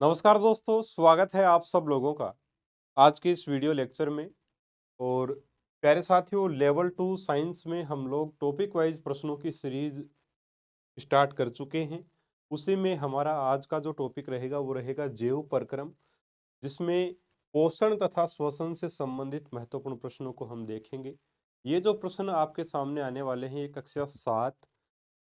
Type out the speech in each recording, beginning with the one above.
नमस्कार दोस्तों, स्वागत है आप सब लोगों का आज के इस वीडियो लेक्चर में। और प्यारे साथियों, लेवल 2 साइंस में हम लोग टॉपिक वाइज प्रश्नों की सीरीज स्टार्ट कर चुके हैं। उसी में हमारा आज का जो टॉपिक रहेगा वो रहेगा जैव परक्रम, जिसमें पोषण तथा श्वसन से संबंधित महत्वपूर्ण प्रश्नों को हम देखेंगे। ये जो प्रश्न आपके सामने आने वाले हैं, ये कक्षा 7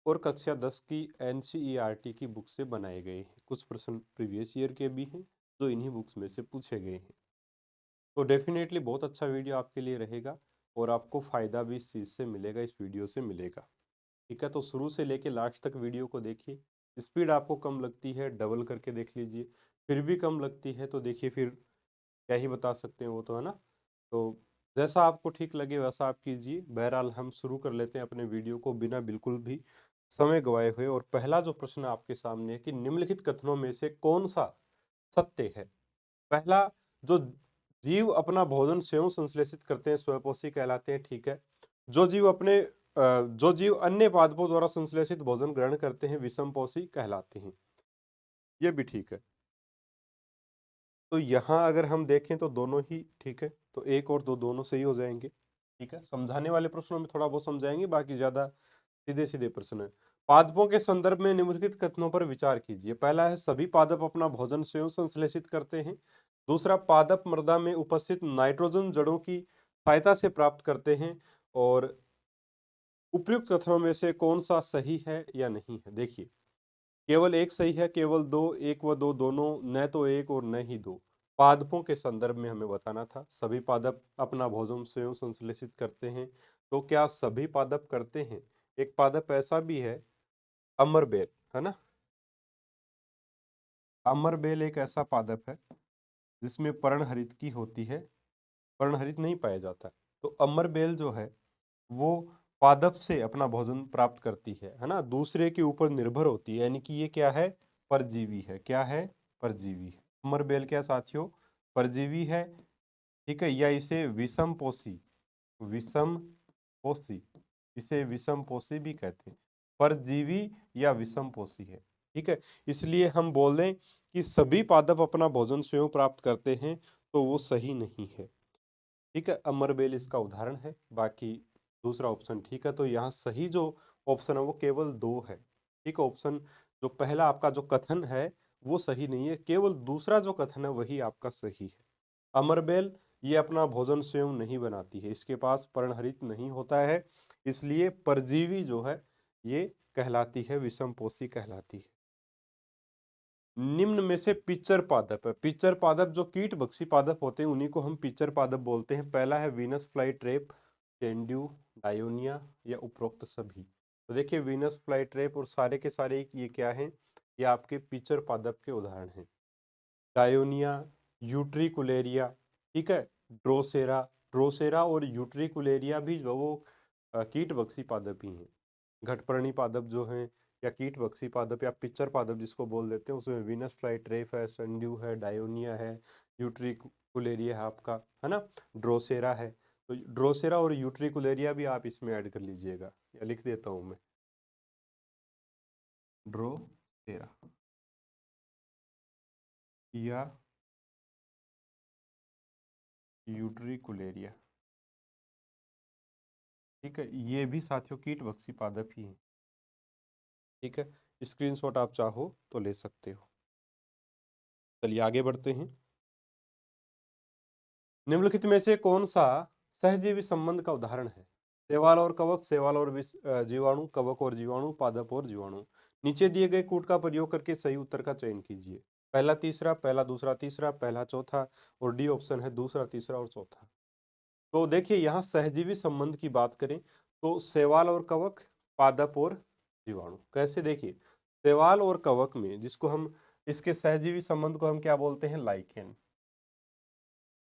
और कक्षा 10 की एनसीईआरटी की बुक से बनाए गए हैं। कुछ प्रश्न प्रीवियस ईयर के भी हैं जो इन्हीं बुक्स में से पूछे गए हैं। तो डेफिनेटली बहुत अच्छा वीडियो आपके लिए रहेगा और आपको फ़ायदा भी इस चीज़ से मिलेगा, इस वीडियो से मिलेगा। ठीक है, तो शुरू से लेके लास्ट तक वीडियो को देखिए। स्पीड आपको कम लगती है, डबल करके देख लीजिए। फिर भी कम लगती है तो देखिए, फिर क्या ही बता सकते हैं, वो तो है ना। तो जैसा आपको ठीक लगे वैसा आप कीजिए। बहरहाल हम शुरू कर लेते हैं अपने वीडियो को बिना बिल्कुल भी समय गवाए हुए। और पहला जो प्रश्न आपके सामने है कि निम्नलिखित कथनों में से कौन सा सत्य है। पहला, जो जीव अपना भोजन स्वयं संश्लेषित करते हैं स्वयंपोषी कहलाते हैं। ठीक है। जो जीव अन्य पादपों द्वारा संश्लेषित भोजन ग्रहण करते हैं विषमपोषी कहलाते हैं। ये भी ठीक है। तो यहाँ अगर हम देखें तो दोनों ही ठीक है, तो एक और दो दोनों सही हो जाएंगे। ठीक है, समझाने वाले प्रश्नों में थोड़ा बहुत समझाएंगे, बाकी ज्यादा सीधे सीधे प्रश्न है। पादपों के संदर्भ में निम्नलिखित कथनों पर विचार कीजिए। पहला है, सभी पादप अपना भोजन स्वयं संश्लेषित करते हैं। दूसरा, पादप मृदा में उपस्थित नाइट्रोजन जड़ों की सहायता से प्राप्त करते हैं। और उपयुक्त कथनों में से कौन सा सही है या नहीं है। देखिए, केवल एक सही है, केवल दो, एक व दो दोनों, न तो एक और न ही दो। पादपों के संदर्भ में हमें बताना था सभी पादप अपना भोजन स्वयं संश्लेषित करते हैं। तो क्या सभी पादप करते हैं? एक पादप ऐसा भी है, अमरबेल, है ना। अमरबेल एक ऐसा पादप है जिसमें पर्णहरित की होती है, पर्णहरित नहीं पाया जाता। तो अमरबेल जो है वो पादप से अपना भोजन प्राप्त करती है ना, दूसरे के ऊपर निर्भर होती है। यानी कि ये क्या है? परजीवी है। क्या है? परजीवी है। अमरबेल क्या साथियों? परजीवी है। ठीक है, या इसे विषम पोषी, विषम पोषी, इसे विषम पोषी भी कहते हैं। परजीवी या विषम पोषी है। ठीक है, इसलिए हम बोल दें कि सभी पादप अपना भोजन स्वयं प्राप्त करते हैं, तो वो सही नहीं है। ठीक है, अमरबेल इसका उदाहरण है। बाकी दूसरा ऑप्शन ठीक है। तो यहाँ सही जो ऑप्शन है वो केवल दो है। ठीक है, ऑप्शन जो पहला आपका जो कथन है वो सही नहीं है, केवल दूसरा जो कथन है वही आपका सही है। अमरबेल ये अपना भोजन स्वयं नहीं बनाती है, इसके पास पर्णहरित नहीं होता है, इसलिए परजीवी जो है ये कहलाती है, विषमपोषी कहलाती है। निम्न में से पिच्चर पादप है। पिच्चर पादप जो कीट भक्षी पादप होते हैं उन्हीं को हम पिच्चर पादप बोलते हैं। पहला है वीनस फ्लाई ट्रैप, टेंड्यू, डायोनिया या उपरोक्त सभी। तो देखिए, वीनस फ्लाई ट्रैप और सारे के सारे ये क्या हैं? ये आपके पिच्चर पादप के उदाहरण हैं। डायोनिया, यूट्रिकुलेरिया, ठीक है, ड्रोसेरा, ड्रोसेरा और यूट्रिकुलेरिया भी जो वो कीट भक्षी पादप ही हैं। घटपर्णी पादप जो हैं या कीट भक्षी पादप या पिच्चर पादप जिसको बोल देते हैं, उसमें वीनस फ्लाई ट्रेप है, संड्यू है, डायोनिया है, यूट्रिकुलेरिया है आपका, है ना, ड्रोसेरा है। तो ड्रोसेरा और यूट्रिकुलेरिया भी आप इसमें ऐड कर लीजिएगा, या लिख देता हूं मैं, ड्रोसेरा या यूट्रिकुलेरिया। ठीक है, ये भी साथियों कीट भक्षी पादप ही हैं। ठीक है, स्क्रीनशॉट आप चाहो तो ले सकते हो। चलिए आगे बढ़ते हैं। निम्नलिखित में से कौन सा सहजीवी संबंध का उदाहरण है? शैवाल और कवक, शैवाल और जीवाणु, कवक और जीवाणु, पादप और जीवाणु। नीचे दिए गए कूट का प्रयोग करके सही उत्तर का चयन कीजिए। पहला तीसरा, पहला दूसरा तीसरा, पहला चौथा, और डी ऑप्शन है दूसरा तीसरा और चौथा। तो देखिए, यहाँ सहजीवी संबंध की बात करें तो शैवाल और कवक, पादप और जीवाणु। कैसे? देखिए, शैवाल और कवक में जिसको हम, इसके सहजीवी संबंध को हम क्या बोलते हैं? लाइकेन।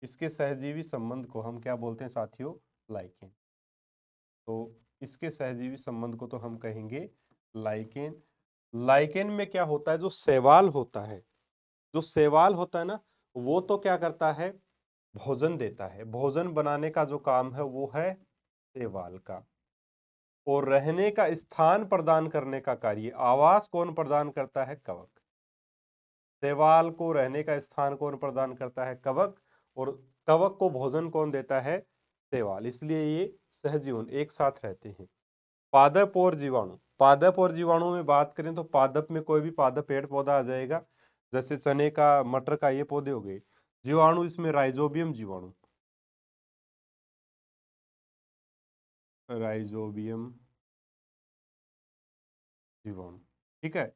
इसके सहजीवी संबंध को हम क्या बोलते हैं साथियों? लाइकेन। तो इसके सहजीवी संबंध को तो हम कहेंगे लाइकेन। लाइकेन में क्या होता है? जो शैवाल होता है, जो शैवाल होता है ना, वो तो क्या करता है? भोजन देता है। भोजन बनाने का जो काम है वो है शैवाल का। और रहने का स्थान प्रदान करने का कार्य, आवास कौन प्रदान करता है? कवक। शैवाल को रहने का स्थान कौन प्रदान करता है? कवक। और कवक को भोजन कौन देता है? शैवाल। इसलिए ये सहजीवन एक साथ रहते हैं। पादप और जीवाणु, पादप और जीवाणु में बात करें तो पादप में कोई भी पादप पेड़ पौधा आ जाएगा, जैसे चने का, मटर का, ये पौधे हो गए। जीवाणु इसमें राइजोबियम जीवाणु, राइजोबियम जीवाणु, ठीक है।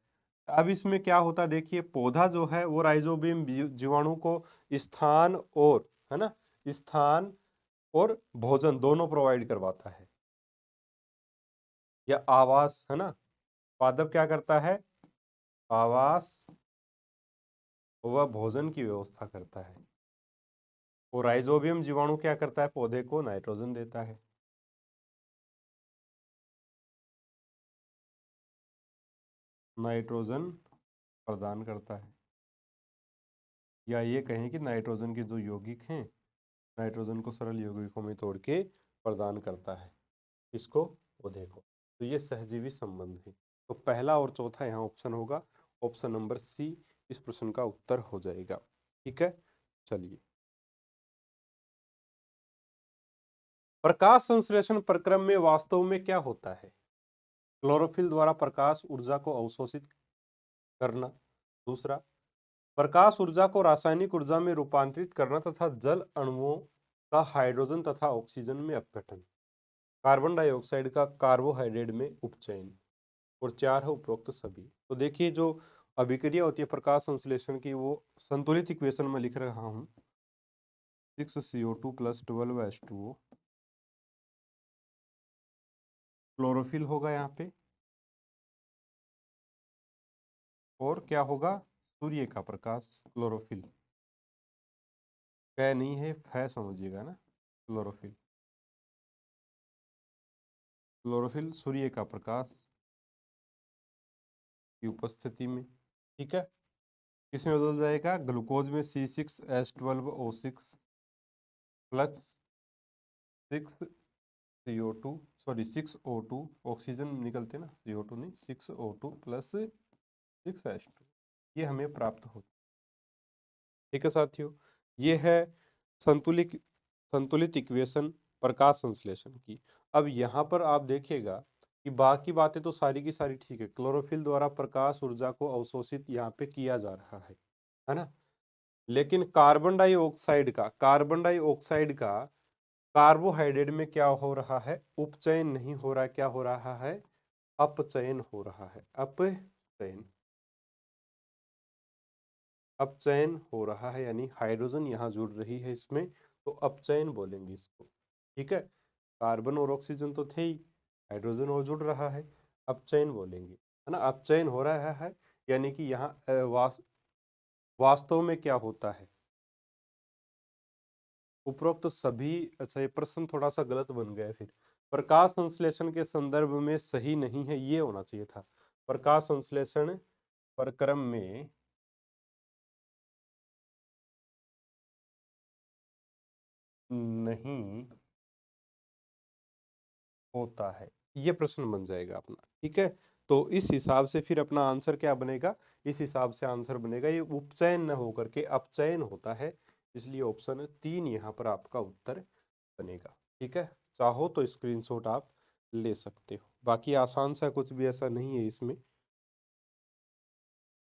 अब इसमें क्या होता है देखिए, पौधा जो है वो राइजोबियम जीवाणु को स्थान और, है ना, स्थान और भोजन दोनों प्रोवाइड करवाता है, या आवास, है ना। पादप क्या करता है? आवास व भोजन की व्यवस्था करता है। और राइजोबियम जीवाणु क्या करता है? पौधे को नाइट्रोजन देता है। नाइट्रोजन प्रदान करता है, या ये कहें कि नाइट्रोजन के जो यौगिक हैं, नाइट्रोजन को सरल यौगिकों में तोड़ के प्रदान करता है इसको, पौधे को। तो ये सहजीवी संबंध है। तो पहला और चौथा यहाँ ऑप्शन होगा, ऑप्शन नंबर सी इस प्रश्न का उत्तर हो जाएगा। ठीक है, चलिए। प्रकाश संश्लेषण प्रक्रम में वास्तव में क्या होता है? क्लोरोफिल द्वारा प्रकाश ऊर्जा को अवशोषित करना। दूसरा, प्रकाश ऊर्जा को रासायनिक ऊर्जा में रूपांतरित करना तथा जल अणुओं का हाइड्रोजन तथा ऑक्सीजन में अपघटन। कार्बन डाइऑक्साइड का कार्बोहाइड्रेट में उपचयन। और चार है उपरोक्त सभी। तो देखिए, जो अभिक्रिया होती है प्रकाश संश्लेषण की, वो संतुलित इक्वेशन में लिख रहा हूं। 6CO2 + 12H2O, क्लोरोफिल होगा यहाँ पे, और क्या होगा? सूर्य का प्रकाश। क्लोरोफिल कै नहीं है, फै समझिएगा ना। क्लोरोफिल, क्लोरोफिल सूर्य का प्रकाश की उपस्थिति में, ठीक है। इसमें बदल जाएगा, ग्लूकोज में C6H12O6 plus 6CO2, sorry 6O2, oxygen निकलते ना, CO2 नहीं, 6O2 + 6H2, ये हमें प्राप्त होता है। ठीक है साथियों, ये है संतुलित संतुलित इक्वेशन प्रकाश संश्लेषण की। अब यहाँ पर आप देखिएगा कि बाकी बातें तो सारी की सारी ठीक है। क्लोरोफिल द्वारा प्रकाश ऊर्जा को अवशोषित यहाँ पे किया जा रहा है ना। लेकिन कार्बन डाइऑक्साइड का कार्बोहाइड्रेट में क्या हो रहा है? उपचयन नहीं हो रहा है। क्या हो रहा है? अपचयन हो रहा है। अपचयन, अपचयन हो रहा है, यानी हाइड्रोजन यहाँ जुड़ रही है इसमें, तो अपचयन बोलेंगे इसको। ठीक है, कार्बन और ऑक्सीजन तो थे ही, हाइड्रोजन और जुड़ रहा है, अपचयन बोलेंगे, है ना। अपचयन हो रहा है, यानी कि यहाँ वास्तव में क्या होता है? उपरोक्त सभी, अच्छा ये प्रश्न थोड़ा सा गलत बन गया है फिर। प्रकाश संश्लेषण के संदर्भ में सही नहीं है, ये होना चाहिए था। प्रकाश संश्लेषण प्रक्रम में नहीं होता है, ये प्रश्न बन जाएगा अपना। ठीक है, तो इस हिसाब से फिर अपना आंसर क्या बनेगा? इस हिसाब से आंसर बनेगा, ये उपचयन न होकर के अपचयन होता है, इसलिए ऑप्शन 3 यहाँ पर आपका उत्तर बनेगा। ठीक है, चाहो तो स्क्रीनशॉट आप ले सकते हो, बाकी आसान सा कुछ भी ऐसा नहीं है इसमें।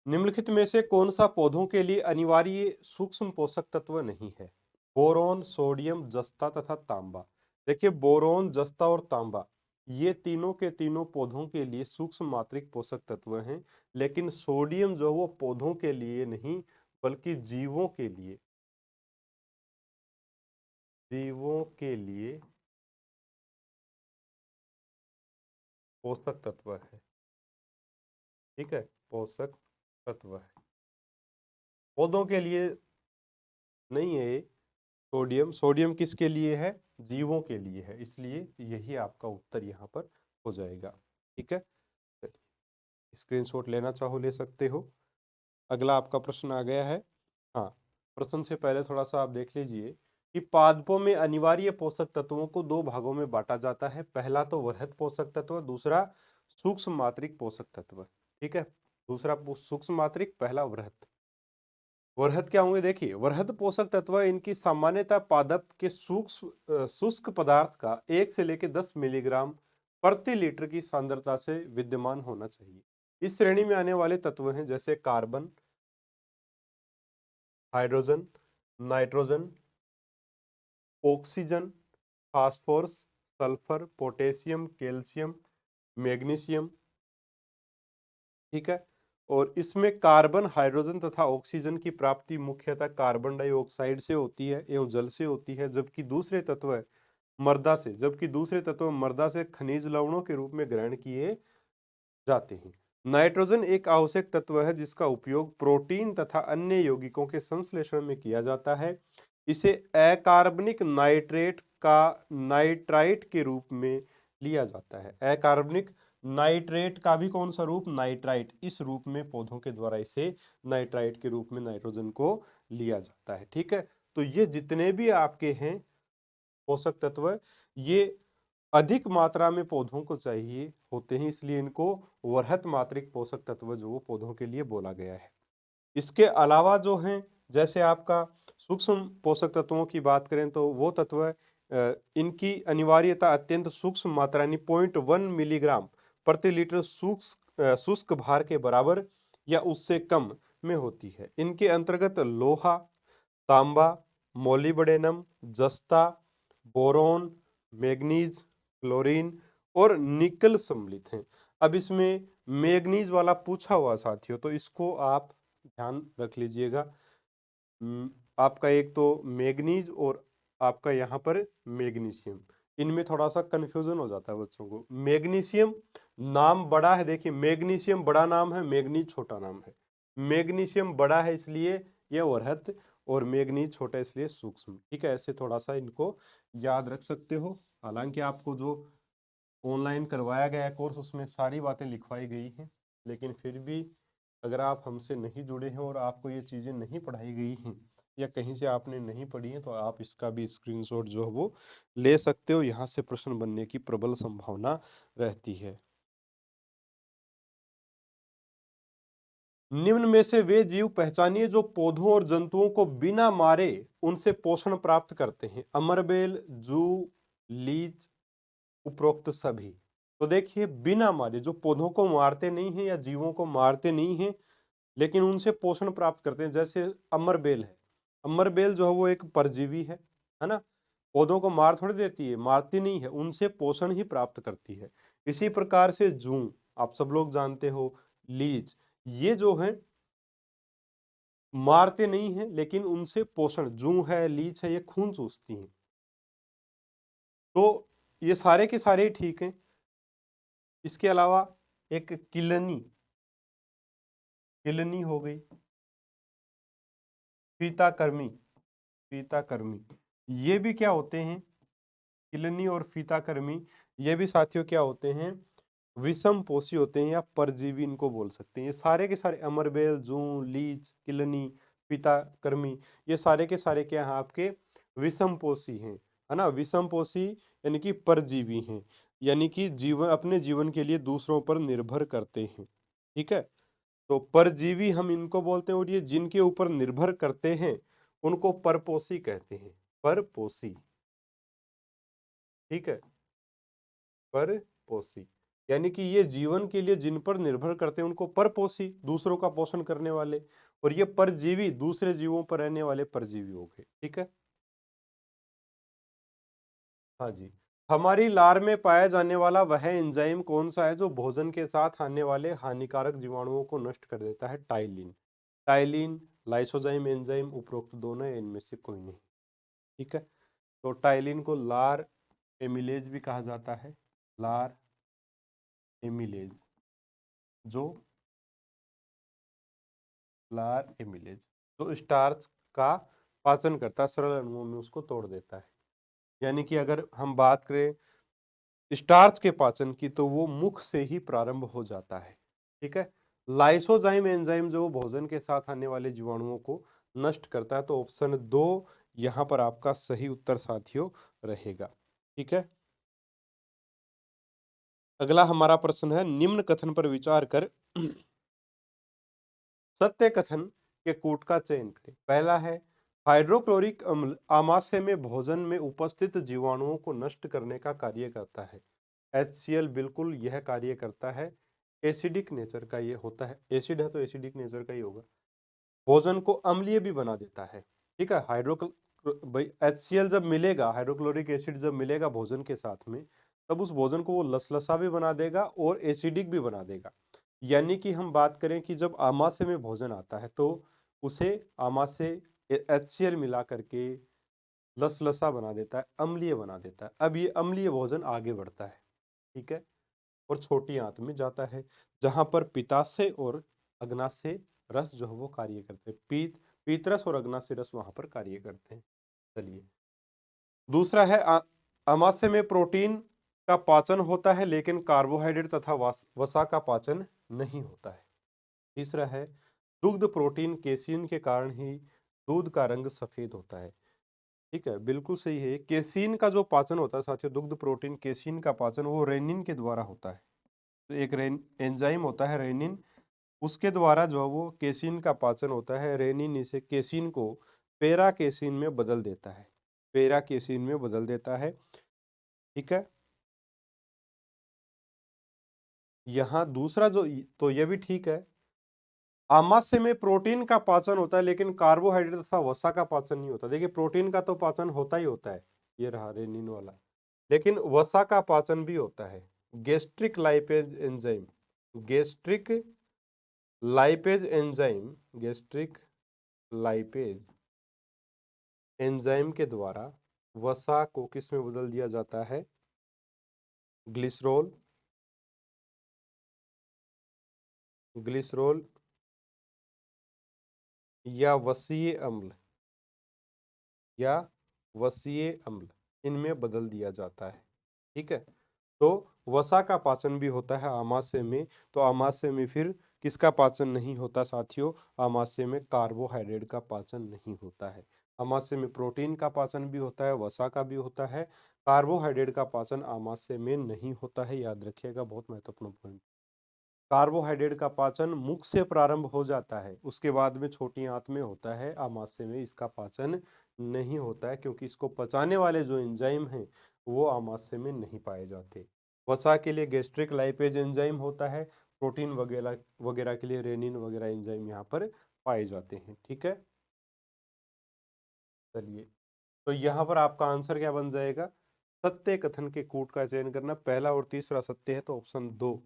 निम्नलिखित में से कौन सा पौधों के लिए अनिवार्य सूक्ष्म पोषक तत्व नहीं है? बोरोन, सोडियम, जस्ता तथा तांबा। देखिए, बोरोन, जस्ता और तांबा, ये तीनों के तीनों पौधों के लिए सूक्ष्म मात्रिक पोषक तत्व हैं। लेकिन सोडियम जो वो पौधों के लिए नहीं, बल्कि जीवों के लिए, जीवों के लिए पोषक तत्व है। ठीक है, पोषक तत्व है, पौधों के लिए नहीं है। सोडियम, सोडियम किसके लिए है? जीवों के लिए है, इसलिए यही आपका उत्तर यहाँ पर हो जाएगा। ठीक है, स्क्रीनशॉट लेना चाहो ले सकते हो। अगला आपका प्रश्न आ गया है। हाँ, प्रश्न से पहले थोड़ा सा आप देख लीजिए कि पादपों में अनिवार्य पोषक तत्वों को दो भागों में बांटा जाता है। पहला तो वृहत पोषक तत्व, दूसरा सूक्ष्म मात्रिक पोषक तत्व। ठीक है, दूसरा सूक्ष्म मात्रिक, पहला वृहत। वृहद क्या होंगे, देखिए वृहद पोषक तत्व इनकी सामान्यतः पादप के शुष्क पदार्थ का 1 से लेकर 10 मिलीग्राम प्रति लीटर की सांद्रता से विद्यमान होना चाहिए। इस श्रेणी में आने वाले तत्व हैं जैसे carbon, hydrogen, nitrogen, oxygen, phosphorus, sulphur, potassium, calcium, magnesium. ठीक है। और इसमें कार्बन, हाइड्रोजन तथा ऑक्सीजन की प्राप्ति मुख्यतः कार्बन डाइऑक्साइड से होती है एवं जल से होती है, जबकि दूसरे तत्व मृदा से खनिज लवणों के रूप में ग्रहण किए जाते हैं। नाइट्रोजन एक आवश्यक तत्व है जिसका उपयोग प्रोटीन तथा अन्य यौगिकों के संश्लेषण में किया जाता है। इसे अकार्बनिक नाइट्रेट का नाइट्राइट के रूप में लिया जाता है। अकार्बनिक नाइट्रेट का भी कौन सा रूप, नाइट्राइट। इस रूप में पौधों के द्वारा इसे नाइट्राइट के रूप में नाइट्रोजन को लिया जाता है। ठीक है। तो ये जितने भी आपके हैं पोषक तत्व, ये अधिक मात्रा में पौधों को चाहिए होते हैं, इसलिए इनको वृहत मात्रिक पोषक तत्व जो वो पौधों के लिए बोला गया है। इसके अलावा जो हैं, जैसे आपका सूक्ष्म पोषक तत्वों की बात करें तो वो तत्व इनकी अनिवार्यता अत्यंत सूक्ष्म मात्रा यानी 0.1 मिलीग्राम प्रति लीटर शुष्क भार के बराबर या उससे कम में होती है। इनके अंतर्गत लोहा, तांबा, मोलिब्डेनम, जस्ता, बोरोन, मैग्नीज, क्लोरीन और निकल सम्मिलित हैं। अब इसमें मैग्नीज वाला पूछा हुआ साथियों, तो इसको आप ध्यान रख लीजिएगा। आपका एक तो मैग्नीज और आपका यहाँ पर मैग्नीशियम, इनमें थोड़ा सा कंफ्यूजन हो जाता है बच्चों को। मैग्नीशियम नाम बड़ा है, देखिए मैग्नीशियम बड़ा नाम है, मैग्नीज छोटा नाम है। मैग्नीशियम बड़ा है इसलिए यह वृहत, और मैग्नीज छोटा इसलिए सूक्ष्म। ठीक है, ऐसे थोड़ा सा इनको याद रख सकते हो। हालांकि आपको जो ऑनलाइन करवाया गया है कोर्स उसमें सारी बातें लिखवाई गई हैं, लेकिन फिर भी अगर आप हमसे नहीं जुड़े हैं और आपको ये चीज़ें नहीं पढ़ाई गई हैं या कहीं से आपने नहीं पढ़ी है, तो आप इसका भी स्क्रीनशॉट जो है वो ले सकते हो। यहाँ से प्रश्न बनने की प्रबल संभावना रहती है। निम्न में से वे जीव पहचानिए जो पौधों और जंतुओं को बिना मारे उनसे पोषण प्राप्त करते हैं। अमरबेल, जू, लीच, उपरोक्त सभी। तो देखिए बिना मारे, जो पौधों को मारते नहीं हैं या जीवों को मारते नहीं हैं लेकिन उनसे पोषण प्राप्त करते हैं, जैसे अमरबेल है। अमरबेल जो है वो एक परजीवी है ना। पौधों को मार थोड़ी देती है, मारती नहीं है, उनसे पोषण ही प्राप्त करती है। इसी प्रकार से जूं, आप सब लोग जानते हो, लीच, ये जो है मारते नहीं है लेकिन उनसे पोषण, जूं है, लीच है, ये खून चूसती हैं। तो ये सारे के सारे ही ठीक हैं। इसके अलावा एक किलनी, किलनी हो गई, फीताकर्मी, फीताकर्मी, ये भी क्या होते हैं, किलनी और फीताकर्मी, ये भी साथियों क्या होते हैं, विषम पोषी होते हैं या परजीवी इनको बोल सकते हैं। ये सारे के सारे अमरबेल, जूं, लीच, किलनी, फीताकर्मी, ये सारे के सारे क्या हैं आपके विषम पोषी हैं, है ना। विषम पोषी यानी कि परजीवी हैं, यानी कि जीवन, अपने जीवन के लिए दूसरों पर निर्भर करते हैं। ठीक है। तो परजीवी हम इनको बोलते हैं, और ये जिनके ऊपर निर्भर करते हैं उनको परपोषी कहते हैं, परपोषी। ठीक है, परपोषी यानी कि ये जीवन के लिए जिन पर निर्भर करते हैं उनको परपोषी, दूसरों का पोषण करने वाले, और ये परजीवी दूसरे जीवों पर रहने वाले परजीवी हो गए। ठीक है। हाँ जी। हमारी लार में पाया जाने वाला वह एंजाइम कौन सा है जो भोजन के साथ आने वाले हानिकारक जीवाणुओं को नष्ट कर देता है? टाइलिन। टाइलिन, लाइसोजाइम एंजाइम, उपरोक्त दोनों है, इनमें से कोई नहीं। ठीक है। तो टाइलिन को लार एमिलेज भी कहा जाता है, लार एमिलेज, जो लार एमिलेज जो स्टार्च का पाचन करता है, सरल अणुओं में उसको तोड़ देता है। यानी कि अगर हम बात करें स्टार्च के पाचन की तो वो मुख से ही प्रारंभ हो जाता है। ठीक है। लाइसोजाइम एंजाइम जो भोजन के साथ आने वाले जीवाणुओं को नष्ट करता है, तो ऑप्शन 2 यहाँ पर आपका सही उत्तर साथियों रहेगा। ठीक है। अगला हमारा प्रश्न है, निम्न कथन पर विचार कर सत्य कथन के कूट का चयन करें। पहला है हाइड्रोक्लोरिक अम्ल आमाशय में भोजन में उपस्थित जीवाणुओं को नष्ट करने का कार्य करता है। HCl बिल्कुल यह कार्य करता है। एसिडिक नेचर का ये होता है, एसिड है तो एसिडिक नेचर का ही होगा। भोजन को अम्लीय भी बना देता है। ठीक है, भाई HCl जब मिलेगा, हाइड्रोक्लोरिक एसिड जब मिलेगा भोजन के साथ में, तब उस भोजन को वो लसलसा भी बना देगा और एसिडिक भी बना देगा। यानी कि हम बात करें कि जब आमाशय में भोजन आता है तो उसे आमाशय HCl मिला करके लसलसा बना देता है, अम्लीय बना देता है। अब ये अम्लीय भोजन आगे बढ़ता है, ठीक है, और छोटी आंत में जाता है, जहां पर पित्ताशय और अग्नाशय रस जो है वो कार्य करते हैं। पीतरस और अग्नाशय रस वहां पर कार्य करते हैं। चलिए, दूसरा है आमाशय में प्रोटीन का पाचन होता है लेकिन कार्बोहाइड्रेट तथा वसा का पाचन नहीं होता है। तीसरा है दुग्ध प्रोटीन केसीन के कारण ही दूध का रंग सफेद होता है। ठीक है, बिल्कुल सही है। केसीन का जो पाचन होता है साथियों, दुग्ध प्रोटीन केसीन का पाचन वो रेनिन के द्वारा होता है। तो एक एंजाइम होता है रेनिन, उसके द्वारा जो है वो केसीन का पाचन होता है। रेनिन इसे केसीन को पेरा केसीन में बदल देता है, पेरा केसीन में बदल देता है। ठीक है, यहाँ दूसरा जो, तो ये भी ठीक है, आमाशय में प्रोटीन का पाचन होता है लेकिन कार्बोहाइड्रेट तथा वसा का पाचन नहीं होता। देखिए, प्रोटीन का तो पाचन होता ही होता है, ये रहा रेनिन वाला, लेकिन वसा का पाचन भी होता है। Gastric lipase enzyme, gastric lipase enzyme, gastric lipase enzyme के द्वारा वसा को किस में बदल दिया जाता है? ग्लिसरॉल, ग्लिसरॉल या वसीय अम्ल, या वसीय अम्ल, इनमें बदल दिया जाता है। ठीक है, तो वसा का पाचन भी होता है आमाशय में। तो आमाशय में फिर किसका पाचन नहीं होता साथियों? आमाशय में कार्बोहाइड्रेट का पाचन नहीं होता है। आमाशय में प्रोटीन का पाचन भी होता है, वसा का भी होता है, कार्बोहाइड्रेट का पाचन आमाशय में नहीं होता है। याद रखिएगा, बहुत महत्वपूर्ण पॉइंट। कार्बोहाइड्रेट का पाचन मुख से प्रारंभ हो जाता है, उसके बाद में छोटी आंत में होता है। आमाशय में इसका पाचन नहीं होता है क्योंकि इसको पचाने वाले जो एंजाइम हैं वो आमाशय में नहीं पाए जाते। वसा के लिए गैस्ट्रिक लाइपेज एंजाइम होता है, प्रोटीन वगैरह वगैरह के लिए रेनिन वगैरह एंजाइम यहाँ पर पाए जाते हैं। ठीक है, चलिए, तो यहाँ पर आपका आंसर क्या बन जाएगा? सत्य कथन के कूट का चयन करना। पहला और तीसरा सत्य है तो ऑप्शन 2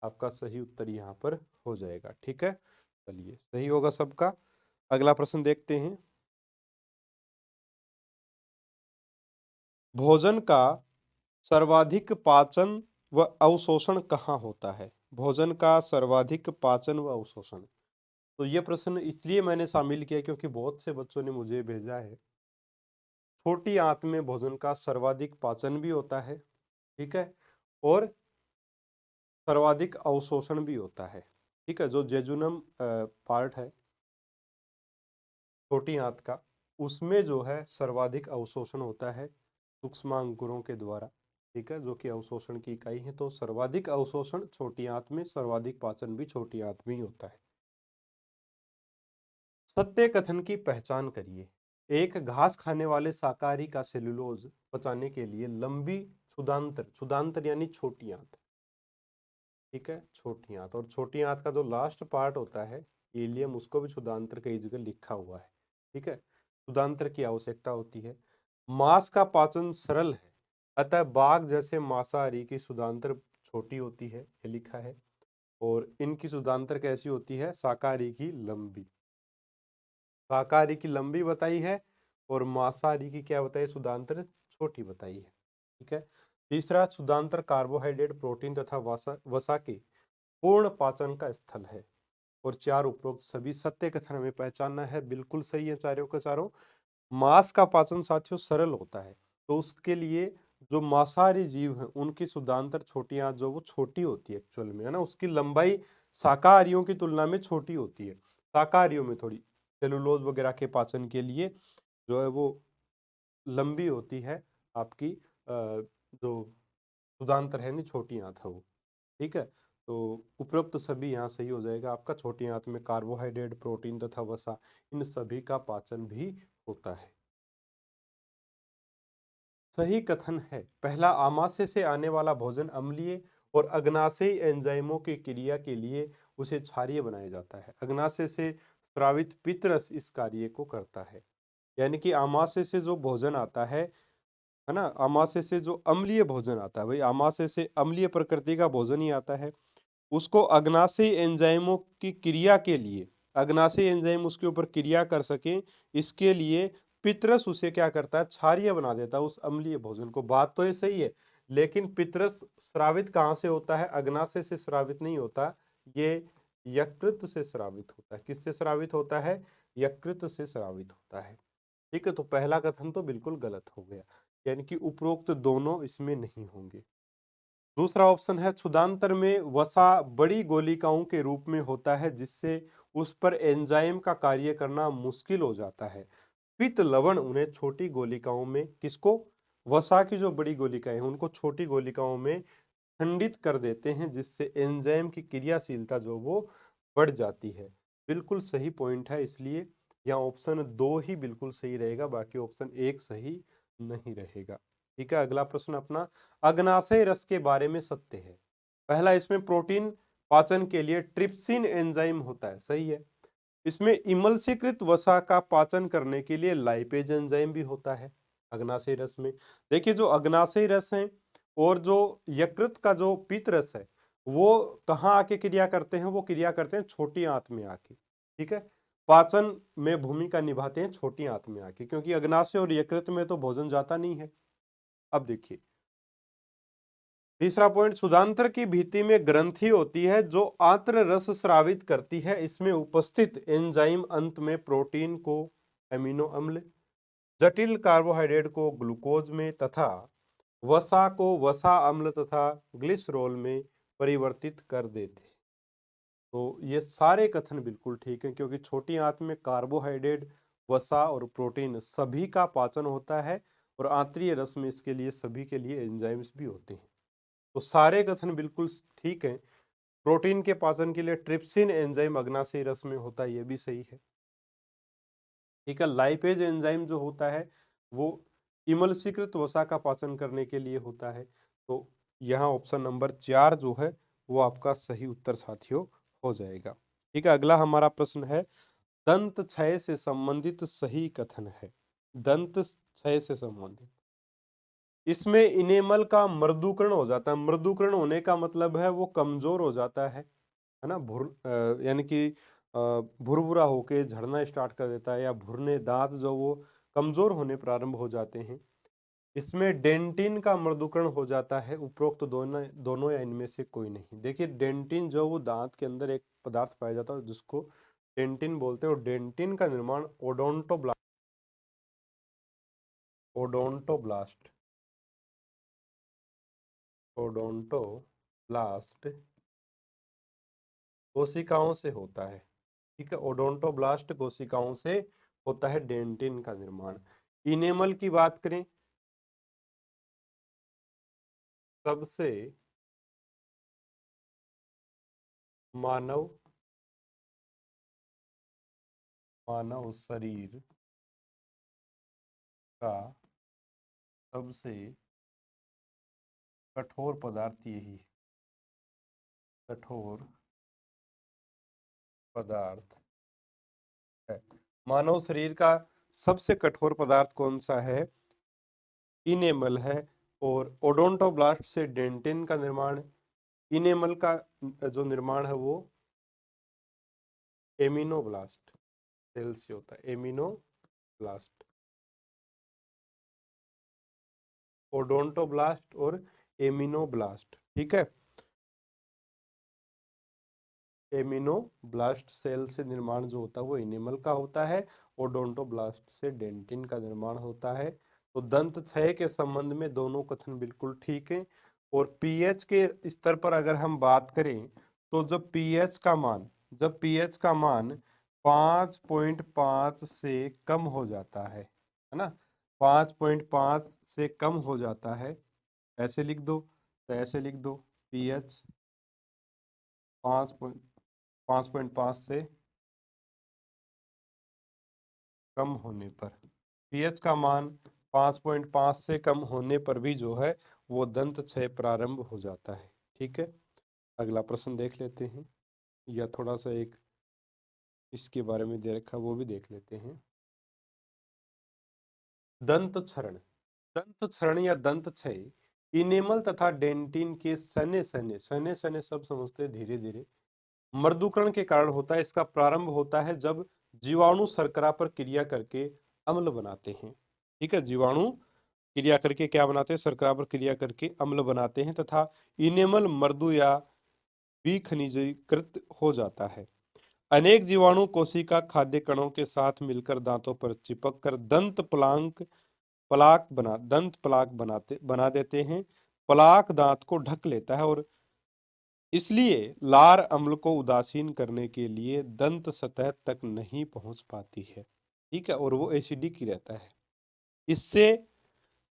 आपका सही उत्तर यहाँ पर हो जाएगा। ठीक है, चलिए, सही होगा सबका। अगला प्रश्न देखते हैं। भोजन का सर्वाधिक पाचन व अवशोषण कहाँ होता है? भोजन का सर्वाधिक पाचन व अवशोषण, तो ये प्रश्न इसलिए मैंने शामिल किया क्योंकि बहुत से बच्चों ने मुझे भेजा है। छोटी आंत में भोजन का सर्वाधिक पाचन भी होता है, ठीक है, और सर्वाधिक अवशोषण भी होता है। ठीक है, जो जेजुनम पार्ट है छोटी आंत का, उसमें जो है सर्वाधिक अवशोषण होता है सूक्ष्मांकुरों के द्वारा। ठीक है, जो कि अवशोषण की इकाई है। तो सर्वाधिक अवशोषण छोटी आंत में, सर्वाधिक पाचन भी छोटी आंत में ही होता है। सत्य कथन की पहचान करिए। एक घास खाने वाले शाकाहारी का सेलुलोज पचाने के लिए लंबी क्षुदांत्र, क्षुदांत्र यानी छोटी आंत, ठीक है, छोटी आंत, और छोटी आंत का जो लास्ट पार्ट होता है इलियम, उसको भी क्षुदांत्र कई जगह लिखा हुआ है। ठीक है, क्षुदांत्र की आवश्यकता होती है। मांस का पाचन सरल है, अतः बाघ जैसे मांसाहारी की क्षुदांत्र छोटी होती है, ये लिखा है। और इनकी क्षुदांत्र कैसी होती है? शाकाहारी की लंबी, शाकाहारी की लंबी बताई है और मांसाहारी की क्या बताई? क्षुदांत्र छोटी बताई है। ठीक है, तीसरा, क्षुदांत्र कार्बोहाइड्रेट, प्रोटीन तथा वसा वसा के पूर्ण पाचन का स्थल है। और चार उपरोक्त सभी सत्य कथन हमें पहचानना है। बिल्कुल सही है चारों के चारों। मांस का पाचन साथियों सरल होता है, तो उसके लिए जो मांसाहारी जीव हैं उनकी शुद्धांतर छोटी आंत जो वो छोटी होती है एक्चुअल में, है ना, उसकी लंबाई शाकाहारियों की तुलना में छोटी होती है। शाकाहारियों में थोड़ी सेलुलोज वगैरह के पाचन के लिए जो है वो लंबी होती है आपकी जो शुद्धांतर है नहीं, छोटी आंत है वो। ठीक है, तो उपरोक्त सभी यहाँ सही हो जाएगा आपका। छोटी आंत में कार्बोहाइड्रेट, प्रोटीन तथा वसा, इन सभी का पाचन भी होता है। सही कथन है। पहला, आमाशय से आने वाला भोजन अम्लीय और अग्नाशयी एंजाइमों की क्रिया के लिए उसे क्षारीय बनाया जाता है। अग्नाशय से स्रावित पित्तरस इस कार्य को करता है। यानी कि आमाशय से जो भोजन आता है ना, आमाशय से जो अम्लीय भोजन आता है, भाई आमाशय से अम्लीय प्रकृति का भोजन ही आता है, उसको अग्नाशयी एंजाइमों की क्रिया के लिए, अग्नाशयी एंजाइम उसके ऊपर क्रिया कर सके, इसके लिए पितरस उसे क्या करता है, क्षारीय बना देता है उस अम्लीय भोजन को। बात तो ये सही है, लेकिन पितरस स्रावित कहाँ से होता है? अग्नाशय से स्रावित नहीं होता, ये यकृत से स्रावित होता है। किससे स्रावित होता है? यकृत से स्रावित होता है। ठीक है, तो पहला कथन तो बिल्कुल गलत हो गया, यानी कि उपरोक्त दोनों इसमें नहीं होंगे। दूसरा ऑप्शन है, क्षुधांतर में वसा बड़ी गोलिकाओं के रूप में होता है, जिससे उस पर एंजाइम का कार्य करना मुश्किल हो जाता है। पित्त लवण उन्हें छोटी गोलिकाओं में, किसको? वसा की जो बड़ी गोलिकाएं हैं उनको छोटी गोलिकाओं में खंडित कर देते हैं, जिससे एंजाइम की क्रियाशीलता जो वो बढ़ जाती है। बिल्कुल सही पॉइंट है, इसलिए यहाँ ऑप्शन 2 ही बिल्कुल सही रहेगा, बाकी ऑप्शन 1 सही नहीं रहेगा। ठीक है, अगला प्रश्न अपना, अग्नाशय रस के बारे में सत्य है। पहला, इसमें प्रोटीन पाचन के लिए ट्रिप्सिन एंजाइम होता है, सही है। इसमें इमल्सीकृत वसा का पाचन करने के लिए लाइपेज एंजाइम भी होता है अग्नाशय रस में। देखिए, जो अग्नाशय रस है और जो यकृत का जो पीत रस है, वो कहाँ आके क्रिया करते हैं? वो क्रिया करते हैं छोटी आंत में आके। ठीक है, पाचन में भूमिका निभाते हैं छोटी आंत में आके, क्योंकि अग्नाशय और यकृत में तो भोजन जाता नहीं है। अब देखिए तीसरा पॉइंट, क्षुधांत्र की भित्ति में ग्रंथि होती है जो आंत्र रस स्रावित करती है। इसमें उपस्थित एंजाइम अंत में प्रोटीन को एमिनो अम्ल, जटिल कार्बोहाइड्रेट को ग्लूकोज में तथा वसा को वसा अम्ल तथा ग्लिसरॉल में परिवर्तित कर देते हैं। तो ये सारे कथन बिल्कुल ठीक हैं, क्योंकि छोटी आंत में कार्बोहाइड्रेट, वसा और प्रोटीन सभी का पाचन होता है, और आंतरीय रस में इसके लिए सभी के लिए एंजाइम्स भी होते हैं। तो सारे कथन बिल्कुल ठीक हैं। प्रोटीन के पाचन के लिए ट्रिप्सिन एंजाइम अग्नाशयी रस में होता है, ये भी सही है। ठीक है, लाइपेज एंजाइम जो होता है वो इमल्सीकृत वसा का पाचन करने के लिए होता है। तो यहाँ ऑप्शन नंबर 4 जो है वो आपका सही उत्तर साथियों हो जाएगा। ठीक है, अगला हमारा प्रश्न है, दंत क्षय से संबंधित सही कथन है। दंत क्षय से संबंधित, इसमें इनेमल का मृदुकरण हो जाता है। मृदुकरण होने का मतलब है वो कमजोर हो जाता है ना, यानी कि भुरभुरा होके झड़ना स्टार्ट कर देता है, या भुरने दांत जो वो कमजोर होने प्रारंभ हो जाते हैं। इसमें डेंटिन का मृदुकरण हो जाता है। उपरोक्त दोनों दोनों या इनमें से कोई नहीं। देखिए, डेंटिन जो वो दांत के अंदर एक पदार्थ पाया जाता है जिसको डेंटिन बोलते हैं, और डेंटिन का निर्माण ओडोंटोब्लास्ट ओडोंटोब्लास्ट कोशिकाओं से होता है। ठीक है, ओडोंटोब्लास्ट कोशिकाओं से होता है डेंटिन का निर्माण। इनेमल की बात करें, सबसे मानव मानव शरीर का सबसे कठोर पदार्थ यही है। कठोर पदार्थ है। मानव शरीर का सबसे कठोर पदार्थ कौन सा है? इनेमल है। और ओडोंटोब्लास्ट से डेंटिन का निर्माण, इनेमल का जो निर्माण है वो एमिनोब्लास्ट सेल से होता है। एमिनोब्लास्ट, ओडोंटोब्लास्ट और एमिनोब्लास्ट। ठीक है, एमिनोब्लास्ट सेल से निर्माण जो होता है वो इनेमल का होता है, ओडोंटोब्लास्ट से डेंटिन का निर्माण होता है। तो दंत क्षय के संबंध में दोनों कथन बिल्कुल ठीक हैं। और पीएच के स्तर पर अगर हम बात करें, तो जब पीएच का मान 5.5 से कम हो जाता है ना, 5.5 से कम हो जाता है, ऐसे लिख दो, तो ऐसे लिख दो, पीएच 5.5 से कम होने पर, पीएच का मान 5.5 से कम होने पर भी जो है वो दंत क्षय प्रारंभ हो जाता है। ठीक है, अगला प्रश्न देख लेते हैं, या थोड़ा सा एक इसके बारे में दे रखा वो भी देख लेते हैं। दंत क्षरण, दंत क्षरण या दंत क्षय इनेमल तथा डेंटिन के सने सने, सने सने सब समझते धीरे धीरे, मर्दूकरण के कारण होता है। इसका प्रारंभ होता है जब जीवाणु शर्करा पर क्रिया करके अम्ल बनाते हैं। ठीक है, जीवाणु क्रिया करके क्या बनाते हैं, शर्करा पर क्रिया करके अम्ल बनाते हैं तथा इनेमल मृदु या विखनिजीकृत हो जाता है। अनेक जीवाणु कोशिका खाद्य कणों के साथ मिलकर दांतों पर चिपक कर दंत प्लाक बना देते हैं। प्लाक दांत को ढक लेता है और इसलिए लार अम्ल को उदासीन करने के लिए दंत सतह तक नहीं पहुंच पाती है। ठीक है, और वो एसिडिक ही रहता है। इससे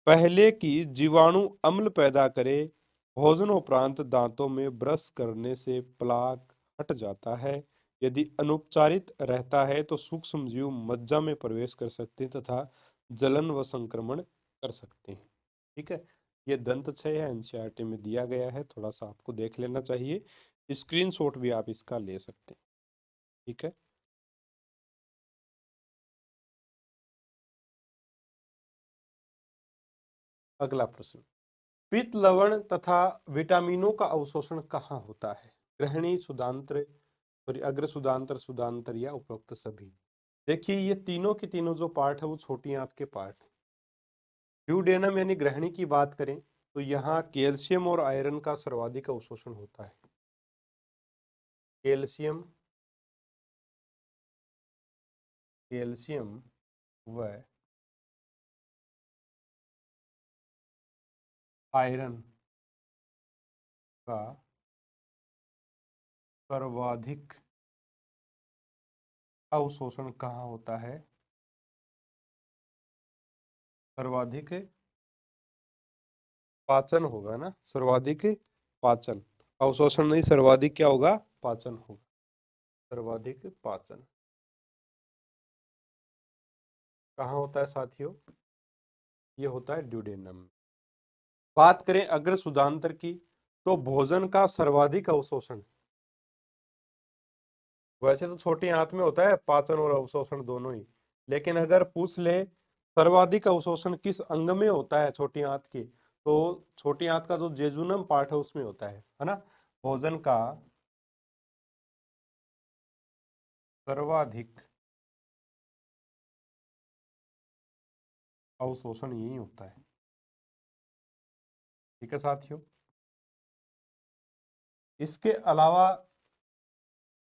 पहले कि जीवाणु अम्ल पैदा करे, भोजनोपरांत दांतों में ब्रश करने से प्लाक हट जाता है। यदि अनुपचारित रहता है तो सूक्ष्म जीव मज्जा में प्रवेश कर सकते हैं तथा जलन व संक्रमण कर सकते हैं। ठीक है, ये दंत क्षय है, एनसीईआरटी में दिया गया है, थोड़ा सा आपको देख लेना चाहिए। स्क्रीनशॉट भी आप इसका ले सकते हैं। ठीक है, अगला प्रश्न, पित्त लवण तथा विटामिनों का अवशोषण कहाँ होता है? ग्रहणी, सुदांत्र, सॉरी अग्र सुदांत्र, सुदांत्र या उपरोक्त सभी। देखिए ये तीनों के तीनों जो पार्ट है वो छोटी आंत के पार्ट है। ड्यूडेनम यानी ग्रहणी की बात करें तो यहाँ कैल्शियम और आयरन का सर्वाधिक अवशोषण होता है। कैल्शियम, कैल्शियम व आयरन का सर्वाधिक अवशोषण कहाँ होता है? सर्वाधिक पाचन होगा ना, सर्वाधिक पाचन, अवशोषण नहीं, सर्वाधिक क्या होगा, पाचन होगा। सर्वाधिक पाचन कहाँ होता है साथियों? ये होता है ड्यूडेनम। बात करें अग्र सुदांतर की तो भोजन का सर्वाधिक अवशोषण, वैसे तो छोटी आंत में होता है पाचन और अवशोषण दोनों ही, लेकिन अगर पूछ ले सर्वाधिक अवशोषण किस अंग में होता है छोटी आंत की, तो छोटी आंत का जो जेजुनम पार्ट है उसमें होता है ना। भोजन का सर्वाधिक अवशोषण यही होता है। ठीक है साथियों, इसके अलावा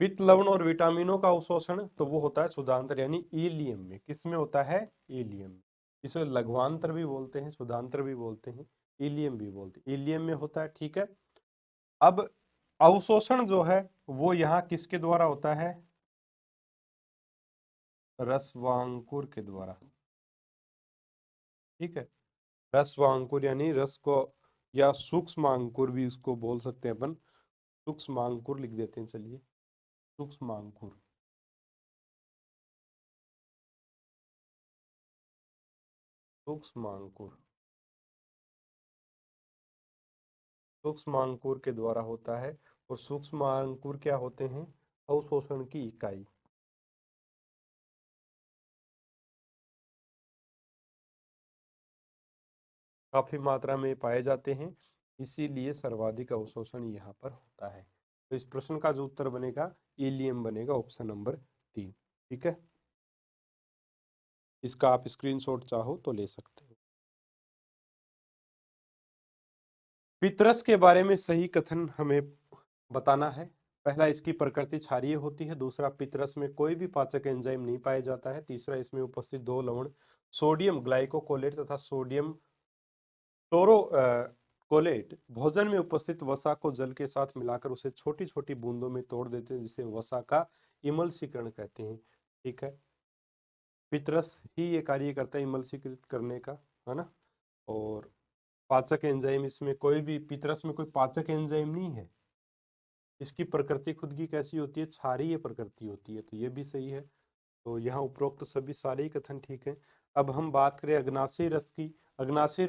पित्त लवण और विटामिनों का अवशोषण तो वो होता है सुधांतर यानी इलियम में। किस में होता है? इलियम में। इसे लघ्वांतर भी बोलते हैं, सुधांतर भी बोलते हैं, इलियम भी बोलते हैं, इलियम में होता है। ठीक है, अब अवशोषण जो है वो यहाँ किसके द्वारा होता है? रसवांकुर के द्वारा। ठीक है, रसवांकुर यानी रस को, या सूक्ष्म अंकुर भी इसको बोल सकते हैं अपन, सूक्ष्म अंकुर लिख देते हैं, चलिए सूक्ष्म अंकुर, सूक्ष्म अंकुर, सूक्ष्म अंकुर के द्वारा होता है। और सूक्ष्म अंकुर क्या होते हैं? अवशोषण की इकाई। काफी मात्रा में पाए जाते हैं, इसीलिए सर्वाधिक अवशोषण यहाँ पर होता है। तो इस प्रश्न का जो उत्तर बनेगा इलियम बनेगा, ऑप्शन नंबर 3। ठीक है, इसका आप स्क्रीनशॉट चाहो तो ले सकते हो। पितरस के बारे में सही कथन हमें बताना है। पहला, इसकी प्रकृति क्षारीय होती है। दूसरा, पितरस में कोई भी पाचक एंजाइम नहीं पाया जाता है। तीसरा, इसमें उपस्थित दो लवण सोडियम ग्लाइकोकोलेट तथा सोडियम टोरो कोलेट भोजन में उपस्थित वसा को जल के साथ मिलाकर उसे छोटी छोटी बूंदों में तोड़ देते हैं, जिसे वसा का इमल्सीकरण कहते हैं। ठीक है, पितरस ही ये कार्य करता है इमल्सीकृत करने का, है ना। और पाचक एंजाइम इसमें कोई भी, पितरस में कोई पाचक एंजाइम नहीं है, इसकी प्रकृति खुद की कैसी होती है, क्षारीय प्रकृति होती है, तो ये भी सही है। तो यहाँ उपरोक्त सभी सारे ही कथन ठीक है। अब हम बात करें अग्नाशय रस की। अग्नाशय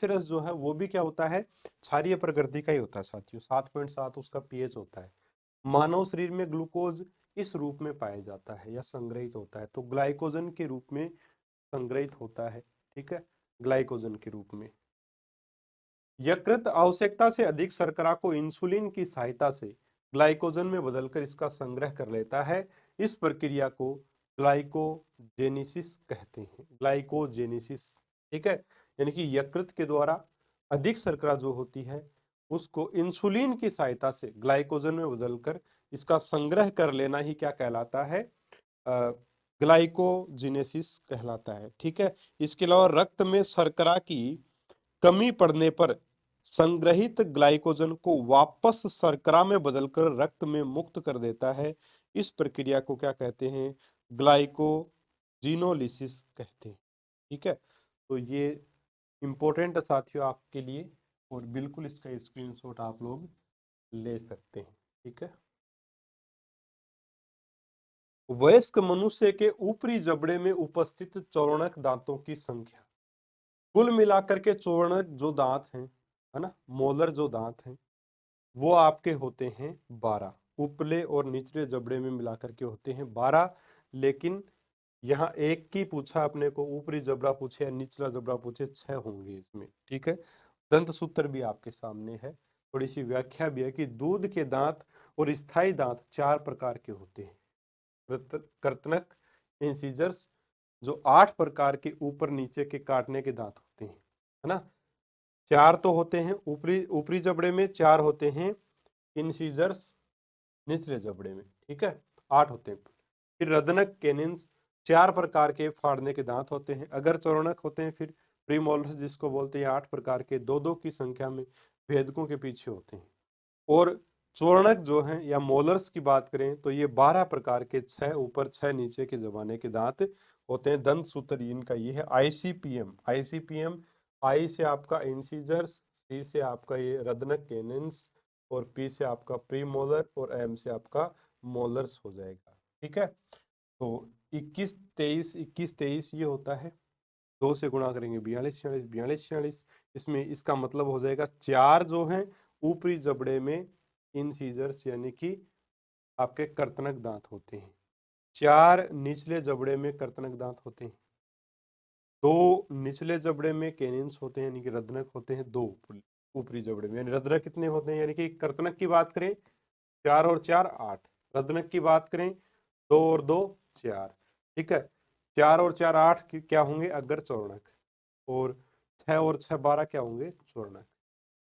रस जो है वो भी क्या होता है, क्षारीय प्रकृति का ही होता है साथियों। 7.7 उसका पीएच होता है। मानव शरीर में ग्लूकोज इस रूप में पाया जाता है या संग्रहित होता है, तो ग्लाइकोजन के रूप में संग्रहित होता है। ठीक है, ग्लाइकोजन के रूप में। यकृत आवश्यकता से अधिक शर्करा को इंसुलिन की सहायता से ग्लाइकोजन में बदलकर इसका संग्रह कर लेता है। इस प्रक्रिया को ग्लाइकोजेनेसिस कहते हैं, ग्लाइकोजेनेसिस। ठीक है, यानी कि यकृत के द्वारा अधिक शर्करा जो होती है उसको इंसुलिन की सहायता से ग्लाइकोजन में बदलकर इसका संग्रह कर लेना ही क्या कहलाता है, ग्लाइकोजेनेसिस कहलाता है। ठीक है, इसके अलावा रक्त में शर्करा की कमी पड़ने पर संग्रहित ग्लाइकोजन को वापस शर्करा में बदलकर रक्त में मुक्त कर देता है। इस प्रक्रिया को क्या कहते हैं, ग्लाइकोजिनोलिसिस कहते हैं। ठीक है, तो ये इंपॉर्टेंट साथियों आपके लिए, और बिल्कुल इसका स्क्रीनशॉट आप लोग ले सकते हैं। ठीक है, वयस्क मनुष्य के ऊपरी जबड़े में उपस्थित चौवर्णक दांतों की संख्या, कुल मिलाकर के चौवर्णक जो दांत हैं, है ना, मोलर जो दांत हैं, वो आपके होते हैं 12। ऊपरले और निचले जबड़े में मिलाकर के होते हैं 12। लेकिन यहाँ एक की पूछा अपने को, ऊपरी जबड़ा पूछे या निचला जबड़ा पूछे, 6 होंगे इसमें। ठीक है, दंत सूत्र भी आपके सामने है, थोड़ी सी व्याख्या भी है कि दूध के दांत और स्थायी दांत 4 प्रकार के होते हैं। कर्तनक, इंसीजर्स, जो 8 प्रकार के ऊपर नीचे के काटने के दांत होते हैं, है ना। 4 तो होते हैं ऊपरी ऊपरी जबड़े में, 4 होते हैं इंसीजर्स निचले जबड़े में। ठीक है, 8 होते हैं। फिर रदनक, कैनिन्स, 4 प्रकार के फाड़ने के दांत होते हैं। अगर चौर्णक होते हैं फिर प्रीमोलर्स, जिसको बोलते हैं 8 प्रकार के, 2-2 की संख्या में भेदकों के पीछे होते हैं। और चौर्णक जो हैं या मोलर्स की बात करें तो ये 12 प्रकार के, 6 ऊपर 6 नीचे के जबाने के दांत होते हैं। दंत सूत्र इनका ये है आईसीपीएम। आईसीपीएम, आई से आपका इंसीजर्स, सी से आपका ये रदनक कैनिन्स, और पी से आपका प्रीमोलर, और एम से आपका मोलर्स हो जाएगा। ठीक है, तो 21 23 21 23 ये होता है, 2 से गुणा करेंगे 42 46 42 46। इसमें इसका मतलब हो जाएगा 4 जो हैं ऊपरी जबड़े में इंसीजर्स यानी कि आपके कर्तनक दांत होते हैं, 4 निचले जबड़े में कर्तनक दांत होते हैं, 2 निचले जबड़े में कैनिन्स होते हैं यानी कि रदनक होते हैं, 2 ऊपरी जबड़े में। यानी रदनक कितने होते हैं, यानी कि कर्तनक की बात करें 4 और 4 8, रदनक की बात करें 2 और 2 4। ठीक है, 4 और 4 8 क्या होंगे, अगर चौर्णक, और 6 और 6 12 क्या होंगे, चौर्णक।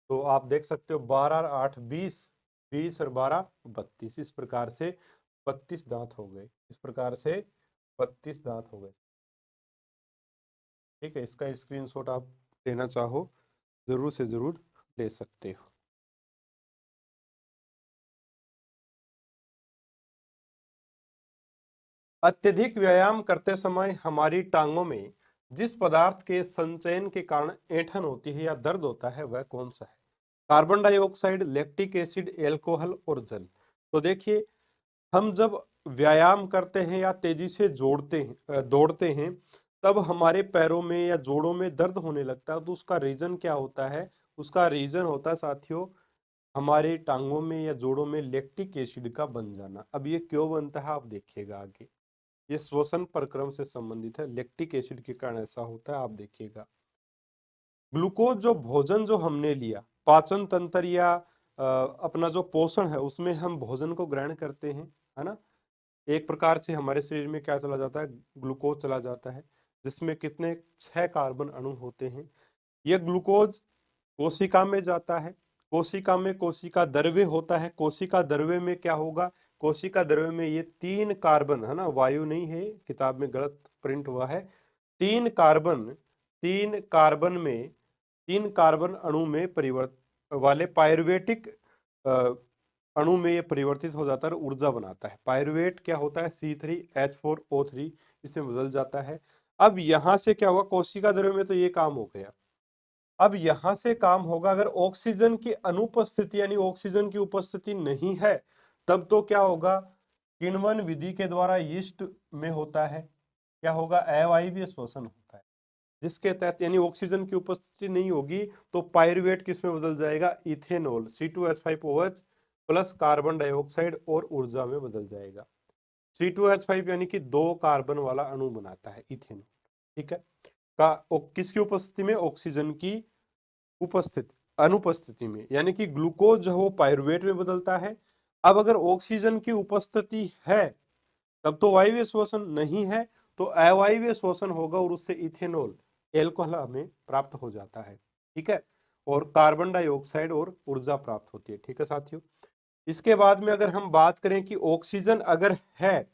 तो आप देख सकते हो 12 और 8 20, 20 और 12 32। इस प्रकार से 32 दांत हो गए, इस प्रकार से 32 दांत हो गए। ठीक है, इसका स्क्रीनशॉट आप लेना चाहो जरूर से जरूर ले सकते हो। अत्यधिक व्यायाम करते समय हमारी टांगों में जिस पदार्थ के संचयन के कारण ऐंठन होती है या दर्द होता है वह कौन सा है, carbon dioxide, lactic acid, alcohol और जल। तो देखिए, हम जब व्यायाम करते हैं या तेजी से दौड़ते हैं, तब हमारे पैरों में या जोड़ों में दर्द होने लगता है। तो उसका रीजन क्या होता है, उसका रीजन होता है साथियों हमारे टांगों में या जोड़ों में लैक्टिक एसिड का बन जाना। अब ये क्यों बनता है आप देखिएगा आगे, ये श्वसन प्रक्रम से संबंधित है, लैक्टिक एसिड के कारण ऐसा होता है, आप देखिएगा। ग्लूकोज जो भोजन जो हमने लिया, पाचन तंत्र या अपना जो पोषण है उसमें हम भोजन को ग्रहण करते हैं, है ना। एक प्रकार से हमारे शरीर में क्या चला जाता है, ग्लूकोज चला जाता है, जिसमें कितने 6 कार्बन अणु होते हैं। यह ग्लूकोज कोशिका में जाता है, कोशिका में कोशिका द्रव्य होता है। कोशिका द्रव्य में क्या होगा, कोशिका द्रव्य में ये 3 कार्बन, है ना, वायु नहीं है, किताब में गलत प्रिंट हुआ है, 3 कार्बन, 3 कार्बन अणु में परिवर्त वाले पायरुवेटिक अणु में ये परिवर्तित हो जाता है और ऊर्जा बनाता है। पायरुवेट क्या होता है, C3H4O3, इसमें बदल जाता है। अब यहां से क्या हुआ, कोशिका द्रव्य में तो ये काम हो गया। अब यहां से काम होगा, अगर ऑक्सीजन की अनुपस्थिति यानी ऑक्सीजन की उपस्थिति नहीं है, तब तो क्या होगा, किण्वन विधि के द्वारा यीस्ट में होता है, क्या होगा, अवायवीय श्वसन होता है, जिसके तहत यानी ऑक्सीजन की उपस्थिति नहीं होगी तो पायरुवेट किस में बदल जाएगा, ethanol C2H5OH plus carbon dioxide और ऊर्जा में बदल जाएगा। C2H5 यानी कि 2 कार्बन वाला अणु बनाता है इथेनॉल, ठीक है, किसकी उपस्थिति में, ऑक्सीजन की उपस्थिति अनुपस्थिति में, यानी कि ग्लूकोज जो वो पायरुवेट में बदलता है। अब अगर ऑक्सीजन की उपस्थिति है तब तो वायवीय श्वसन, नहीं है तो अवायवीय श्वसन होगा और उससे इथेनॉल एल्कोहल हमें प्राप्त हो जाता है, ठीक है, और कार्बन डाइऑक्साइड और ऊर्जा प्राप्त होती है, ठीक है साथियों। इसके बाद में अगर हम बात करें कि ऑक्सीजन अगर है,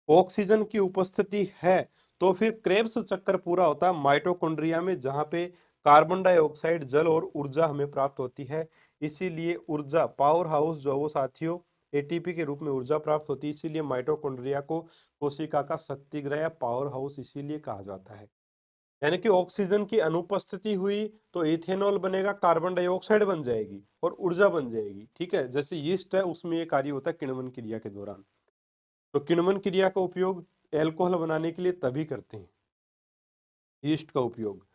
ऑक्सीजन की उपस्थिति है, तो फिर क्रेब्स चक्कर पूरा होता है माइटोकॉन्ड्रिया में, जहां पे कार्बन डाइऑक्साइड, जल और ऊर्जा हमें प्राप्त होती है। इसीलिए ऊर्जा पावर हाउस जो वो साथियों एटीपी के रूप में ऊर्जा प्राप्त होती है, इसीलिए माइटोकॉन्ड्रिया को कोशिका का शक्ति गृह या पावर हाउस इसीलिए कहा जाता है। यानी कि ऑक्सीजन की अनुपस्थिति हुई तो इथेनॉल बनेगा, कार्बन डाइऑक्साइड बन जाएगी और ऊर्जा बन जाएगी, ठीक है, जैसे यीस्ट है उसमें ये कार्य होता है किण्वन क्रिया के दौरान। तो किण्वन क्रिया का उपयोग एल्कोहल बनाने के लिए तभी करते हैं, यीस्ट का उपयोग।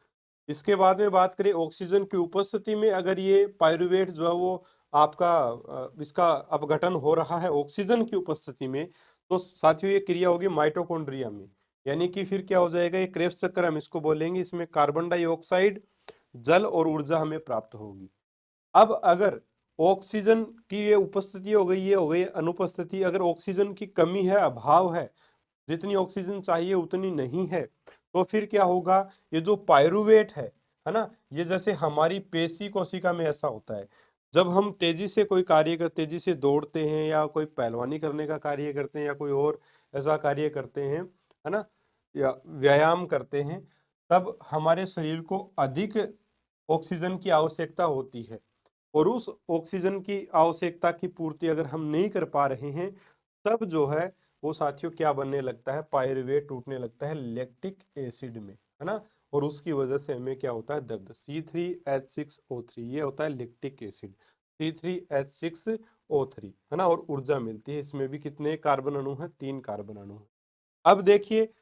इसके बाद में बात करें ऑक्सीजन की उपस्थिति में, अगर ये पायरुवेट जो है वो आपका इसका अपघटन हो रहा है ऑक्सीजन की उपस्थिति में, तो साथियों ये क्रिया होगी माइटोकॉन्ड्रिया में, यानी कि फिर क्या हो जाएगा, ये क्रेब्स चक्कर हम इसको बोलेंगे, इसमें कार्बन डाइऑक्साइड, जल और ऊर्जा हमें प्राप्त होगी। अब अगर ऑक्सीजन की ये उपस्थिति हो गई, ये हो गई अनुपस्थिति, अगर ऑक्सीजन की कमी है, अभाव है, जितनी ऑक्सीजन चाहिए उतनी नहीं है, तो फिर क्या होगा, ये जो पायरुवेट है ना, ये जैसे हमारी पेशी कोशिका में ऐसा होता है, जब हम तेजी से कोई कार्य कर, तेजी से दौड़ते हैं या कोई पहलवानी करने का कार्य करते हैं या कोई और ऐसा कार्य करते हैं, है ना, या व्यायाम करते हैं, तब हमारे शरीर को अधिक ऑक्सीजन की आवश्यकता होती है, और उस ऑक्सीजन की आवश्यकता की पूर्ति अगर हम नहीं कर पा रहे हैं, तब जो है वो साथियों क्या बनने लगता है, पायरुवेट टूटने लगता है लैक्टिक एसिड में, है ना, और उसकी वजह से हमें क्या होता है, दर्द। C3H6O3 ये होता है लैक्टिक एसिड, C3H6O3, है ना, और ऊर्जा मिलती है। इसमें भी कितने कार्बन अणु हैं, 3 कार्बन अणु हैं। अब देखिए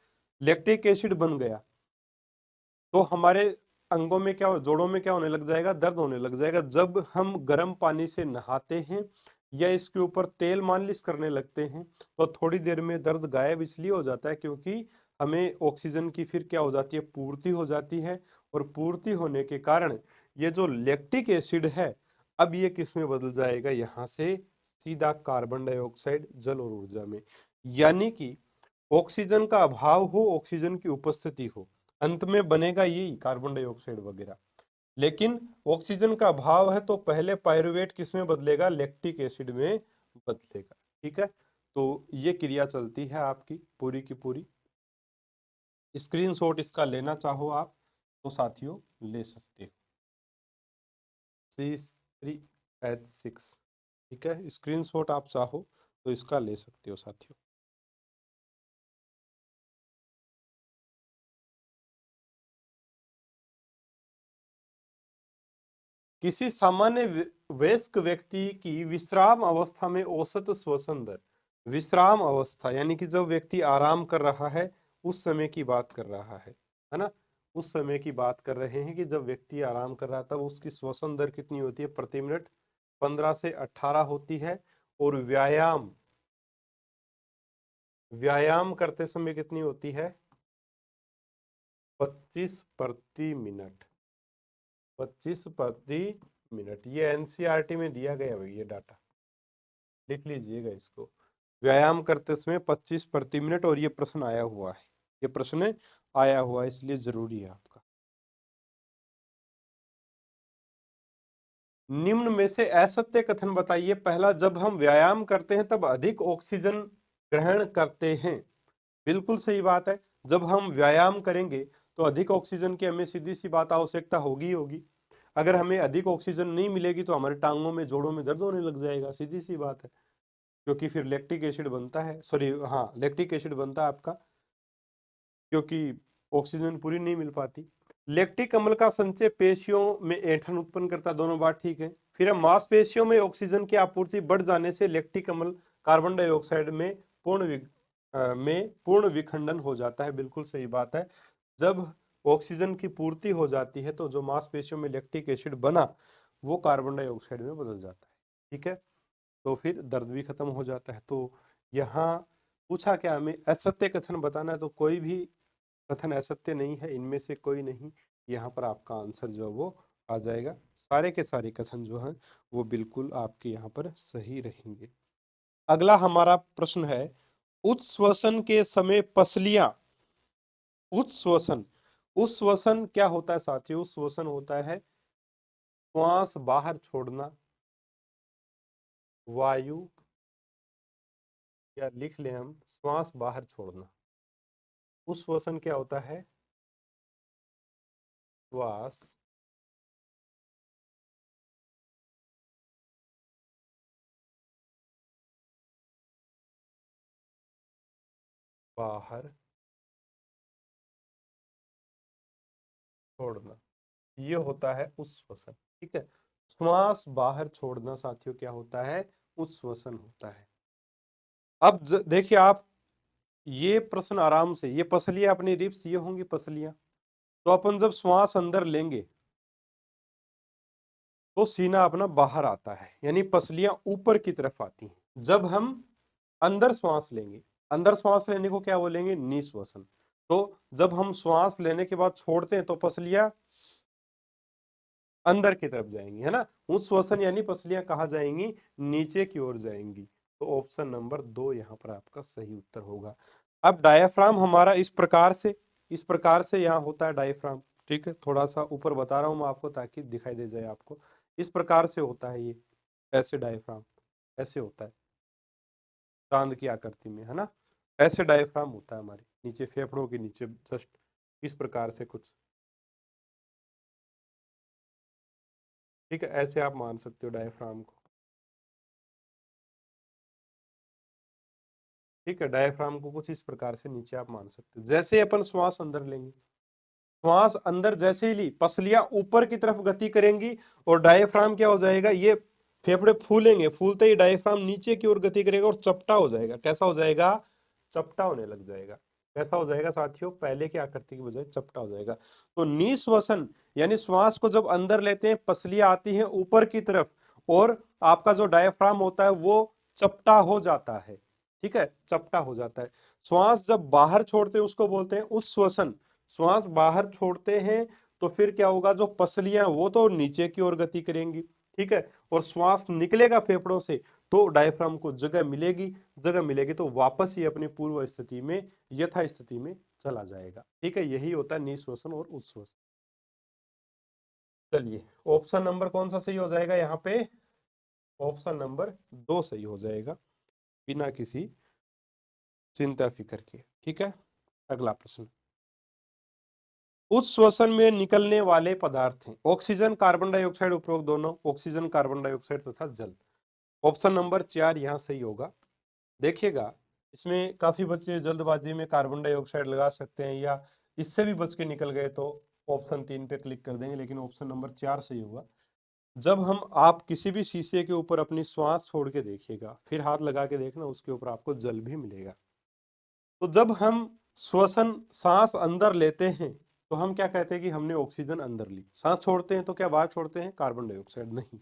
लैक्टिक एसिड बन गया तो हमारे अंगों में क्या, जोड़ों में क्या होने लग जाएगा, दर्द होने लग जाएगा। जब हम गर्म पानी से नहाते हैं या इसके ऊपर तेल मालिश करने लगते हैं तो थोड़ी देर में दर्द गायब इसलिए हो जाता है क्योंकि हमें ऑक्सीजन की फिर क्या हो जाती है, पूर्ति हो जाती है, और पूर्ति होने के कारण ये जो लैक्टिक एसिड है अब ये किस में बदल जाएगा, यहाँ से सीधा कार्बन डाइऑक्साइड, जल और ऊर्जा में। यानी कि ऑक्सीजन का अभाव हो, ऑक्सीजन की उपस्थिति हो, अंत में बनेगा यही कार्बन डाइऑक्साइड वगैरह। लेकिन ऑक्सीजन का अभाव है तो पहले पायरुवेट किस में बदलेगा, लैक्टिक एसिड में बदलेगा, ठीक है। तो ये क्रिया चलती है आपकी पूरी की पूरी। स्क्रीनशॉट इसका लेना चाहो आप तो साथियों ले सकते हो, C3H6, ठीक है, स्क्रीनशॉट आप चाहो तो इसका ले सकते हो साथियों। किसी सामान्य वयस्क व्यक्ति की विश्राम अवस्था में औसत श्वसन दर, विश्राम अवस्था यानी कि जब व्यक्ति आराम कर रहा है उस समय की बात कर रहा है ना, उस समय की बात कर रहे हैं कि जब व्यक्ति आराम कर रहा था उसकी श्वसन दर कितनी होती है, प्रति मिनट 15 से 18 होती है, और व्यायाम व्यायाम करते समय कितनी होती है, 25 प्रति मिनट, 25 प्रति मिनट। ये एनसीईआरटी में दिया गया है ये डाटा, लिख लीजिएगा इसको। व्यायाम करते समय 25 प्रति मिनट, और ये प्रश्न आया हुआ है, ये प्रश्न आया हुआ है इसलिए जरूरी है आपका। निम्न में से असत्य कथन बताइए। पहला, जब हम व्यायाम करते हैं तब अधिक ऑक्सीजन ग्रहण करते हैं। बिल्कुल सही बात है, जब हम व्यायाम करेंगे तो अधिक ऑक्सीजन की हमें सीधी सी बात आवश्यकता होगी ही होगी। अगर हमें अधिक ऑक्सीजन नहीं मिलेगी तो हमारे टांगों में, जोड़ों में दर्द होने लग जाएगा, सीधी सी बात है, क्योंकि फिर लैक्टिक एसिड बनता है, सॉरी हाँ लैक्टिक एसिड बनता है आपका, क्योंकि ऑक्सीजन पूरी नहीं मिल पाती। लैक्टिक अम्ल का संचय पेशियों में ऐंठन उत्पन्न करता है, दोनों बात ठीक है। फिर मांसपेशियों में ऑक्सीजन की आपूर्ति बढ़ जाने से लैक्टिक अम्ल कार्बन डाइऑक्साइड में पूर्ण विखंडन हो जाता है, बिल्कुल सही बात है। जब ऑक्सीजन की पूर्ति हो जाती है तो जो मांसपेशियों में लैक्टिक एसिड बना वो कार्बन डाइऑक्साइड में बदल जाता है, ठीक है। तो फिर दर्द भी खत्म हो जाता है। तो यहाँ पूछा क्या, हमें असत्य कथन बताना है, तो कोई भी कथन असत्य नहीं है, इनमें से कोई नहीं। यहाँ पर आपका आंसर जो है वो आ जाएगा। सारे के सारे कथन जो हैं वो बिल्कुल आपके यहाँ पर सही रहेंगे। अगला हमारा प्रश्न है, उच्छ्वसन के समय पसलियां, उच्छ्वसन, उच्छ्वसन क्या होता है साथियों? उच्छ्वसन होता है श्वास बाहर छोड़ना, वायु, या लिख लें हम श्वास बाहर छोड़ना। उच्छ्वसन क्या होता है? श्वास बाहर छोड़ना, ये होता है उच्छ्वसन, ठीक है। श्वास बाहर छोड़ना साथियों क्या होता है? उच्छ्वसन होता है। अब देखिए आप, ये प्रश्न आराम से, ये पसलियां अपनी रिब्स ये होंगी पसलियां, तो अपन जब श्वास अंदर लेंगे तो सीना अपना बाहर आता है, यानी पसलियां ऊपर की तरफ आती हैं। जब हम अंदर श्वास लेंगे, अंदर श्वास लेने को क्या बोलेंगे? निश्वसन। तो जब हम श्वास लेने के बाद छोड़ते हैं तो पसलियां अंदर की तरफ जाएंगी, है ना। उच्छ्वसन यानी पसलियां कहाँ जाएंगी? नीचे की ओर जाएंगी। तो ऑप्शन नंबर 2 यहाँ पर आपका सही उत्तर होगा। अब डायाफ्राम हमारा इस प्रकार से यहाँ होता है डायाफ्राम, ठीक है। थोड़ा सा ऊपर बता रहा हूँ मैं आपको ताकि दिखाई दे जाए आपको। इस प्रकार से होता है ये, ऐसे डायाफ्राम, ऐसे होता है चांद की आकृति में, है ना। ऐसे डायाफ्राम होता है हमारे नीचे फेफड़ों के नीचे, जस्ट इस प्रकार से कुछ, ठीक है। ऐसे आप मान सकते हो डायाफ्राम को, ठीक है। डायफ्राम को कुछ इस प्रकार से नीचे आप मान सकते हो। जैसे अपन श्वास अंदर लेंगे, श्वास अंदर जैसे ही ली, पसलियां ऊपर की तरफ गति करेंगी और डायफ्राम क्या हो जाएगा? ये फेफड़े फूलेंगे, फूलते ही डायफ्राम नीचे की ओर गति करेगा और चपटा हो जाएगा। कैसा हो जाएगा? चपटा होने लग जाएगा। कैसा हो जाएगा साथियों? पहले की आकृति की बजाय चपटा हो जाएगा। तो निश्वसन यानी श्वास को जब अंदर लेते हैं पसलियां आती हैं ऊपर की तरफ और आपका जो डायफ्राम होता है वो चपटा हो जाता है, ठीक है, चपटा हो जाता है। श्वास जब बाहर छोड़ते हैं उसको बोलते हैं उच्छ्वसन। श्वास बाहर छोड़ते हैं तो फिर क्या होगा? जो पसलियां वो तो नीचे की ओर गति करेंगी, ठीक है, और श्वास निकलेगा फेफड़ों से तो डायफ्राम को जगह मिलेगी, जगह मिलेगी तो वापस ही अपनी पूर्व स्थिति में, यथा स्थिति में चला जाएगा, ठीक है। यही होता है निश्वसन और उच्छ्वसन। चलिए, ऑप्शन नंबर कौन सा सही हो जाएगा यहाँ पे? ऑप्शन नंबर 2 सही हो जाएगा, बिना किसी चिंता फिकर के, ठीक है। अगला प्रश्न, उच्छ्वसन में निकलने वाले पदार्थ हैं ऑक्सीजन, कार्बन डाइऑक्साइड, उपरोक्त दोनों, ऑक्सीजन, कार्बन डाइऑक्साइड तथा जल। ऑप्शन नंबर 4 यहाँ सही होगा। देखिएगा, इसमें काफी बच्चे जल्दबाजी में कार्बन डाइऑक्साइड लगा सकते हैं या इससे भी बच के निकल गए तो ऑप्शन 3 पे क्लिक कर देंगे, लेकिन ऑप्शन नंबर 4 सही होगा। जब हम, आप किसी भी शीशे के ऊपर अपनी श्वास छोड़ के देखिएगा, फिर हाथ लगा के देखना, उसके ऊपर आपको जल भी मिलेगा। तो जब हम श्वसन, सांस अंदर लेते हैं तो हम क्या कहते हैं कि हमने ऑक्सीजन अंदर ली, सांस छोड़ते हैं तो क्या बाहर छोड़ते हैं? Carbon dioxide. नहीं,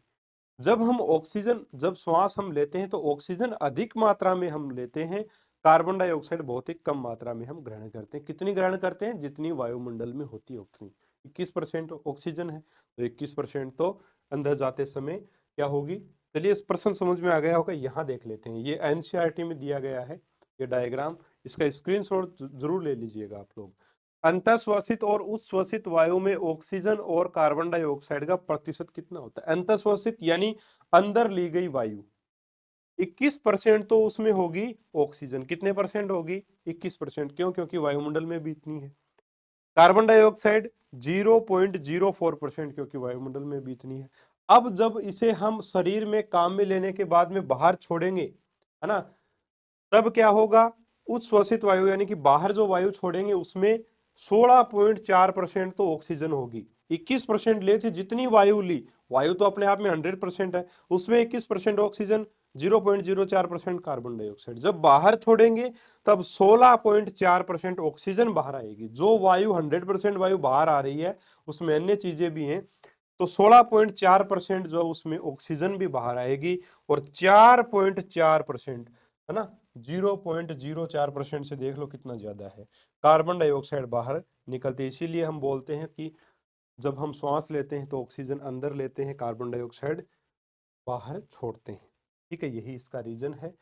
जब हम ऑक्सीजन, जब श्वास हम लेते हैं तो ऑक्सीजन अधिक मात्रा में हम लेते हैं, कार्बन डाइऑक्साइड बहुत ही कम मात्रा में हम ग्रहण करते हैं। कितनी ग्रहण करते हैं? जितनी वायुमंडल में होती है उतनी। 21% ऑक्सीजन है तो 21% तो अंदर जाते समय क्या होगी? चलिए, इस प्रश्न समझ में आ गया होगा, यहाँ देख लेते हैं। ये एनसीईआरटी में दिया गया है ये डायग्राम, इसका स्क्रीनशॉट जरूर ले लीजिएगा आप लोग। अंतःश्वसित और उच्छ्वसित वायु में ऑक्सीजन और कार्बन डाइऑक्साइड का प्रतिशत कितना होता है? अंतःश्वसित यानी अंदर ली गई वायु 21% तो उसमें होगी ऑक्सीजन। कितने परसेंट होगी? 21%। क्यों? क्योंकि वायुमंडल में भी इतनी है। कार्बन डाइऑक्साइड 0.04%, क्योंकि वायुमंडल में भी इतनी है। अब जब इसे हम शरीर में काम में लेने के बाद में बाहर छोड़ेंगे, है ना, तब क्या होगा? उच्छ्वसित वायु यानी कि बाहर जो वायु छोड़ेंगे उसमें 16.4% तो ऑक्सीजन होगी, 21% ले थे जितनी वायु ली, वायु तो अपने आप में 100% है, उसमें 21% ऑक्सीजन, 0.04% कार्बन डाइऑक्साइड। जब बाहर छोड़ेंगे तब 16.4% ऑक्सीजन बाहर आएगी। जो वायु 100% वायु बाहर आ रही है उसमें अन्य चीजें भी हैं, तो 16.4% जो उसमें ऑक्सीजन भी बाहर आएगी, और 4.4% है ना, 0.04% से देख लो कितना ज्यादा है, कार्बन डाइऑक्साइड बाहर निकलते हैं। इसीलिए हम बोलते हैं कि जब हम श्वास लेते हैं तो ऑक्सीजन अंदर लेते हैं, कार्बन डाइऑक्साइड बाहर छोड़ते हैं। ठीक है, यही इसका रीजन है।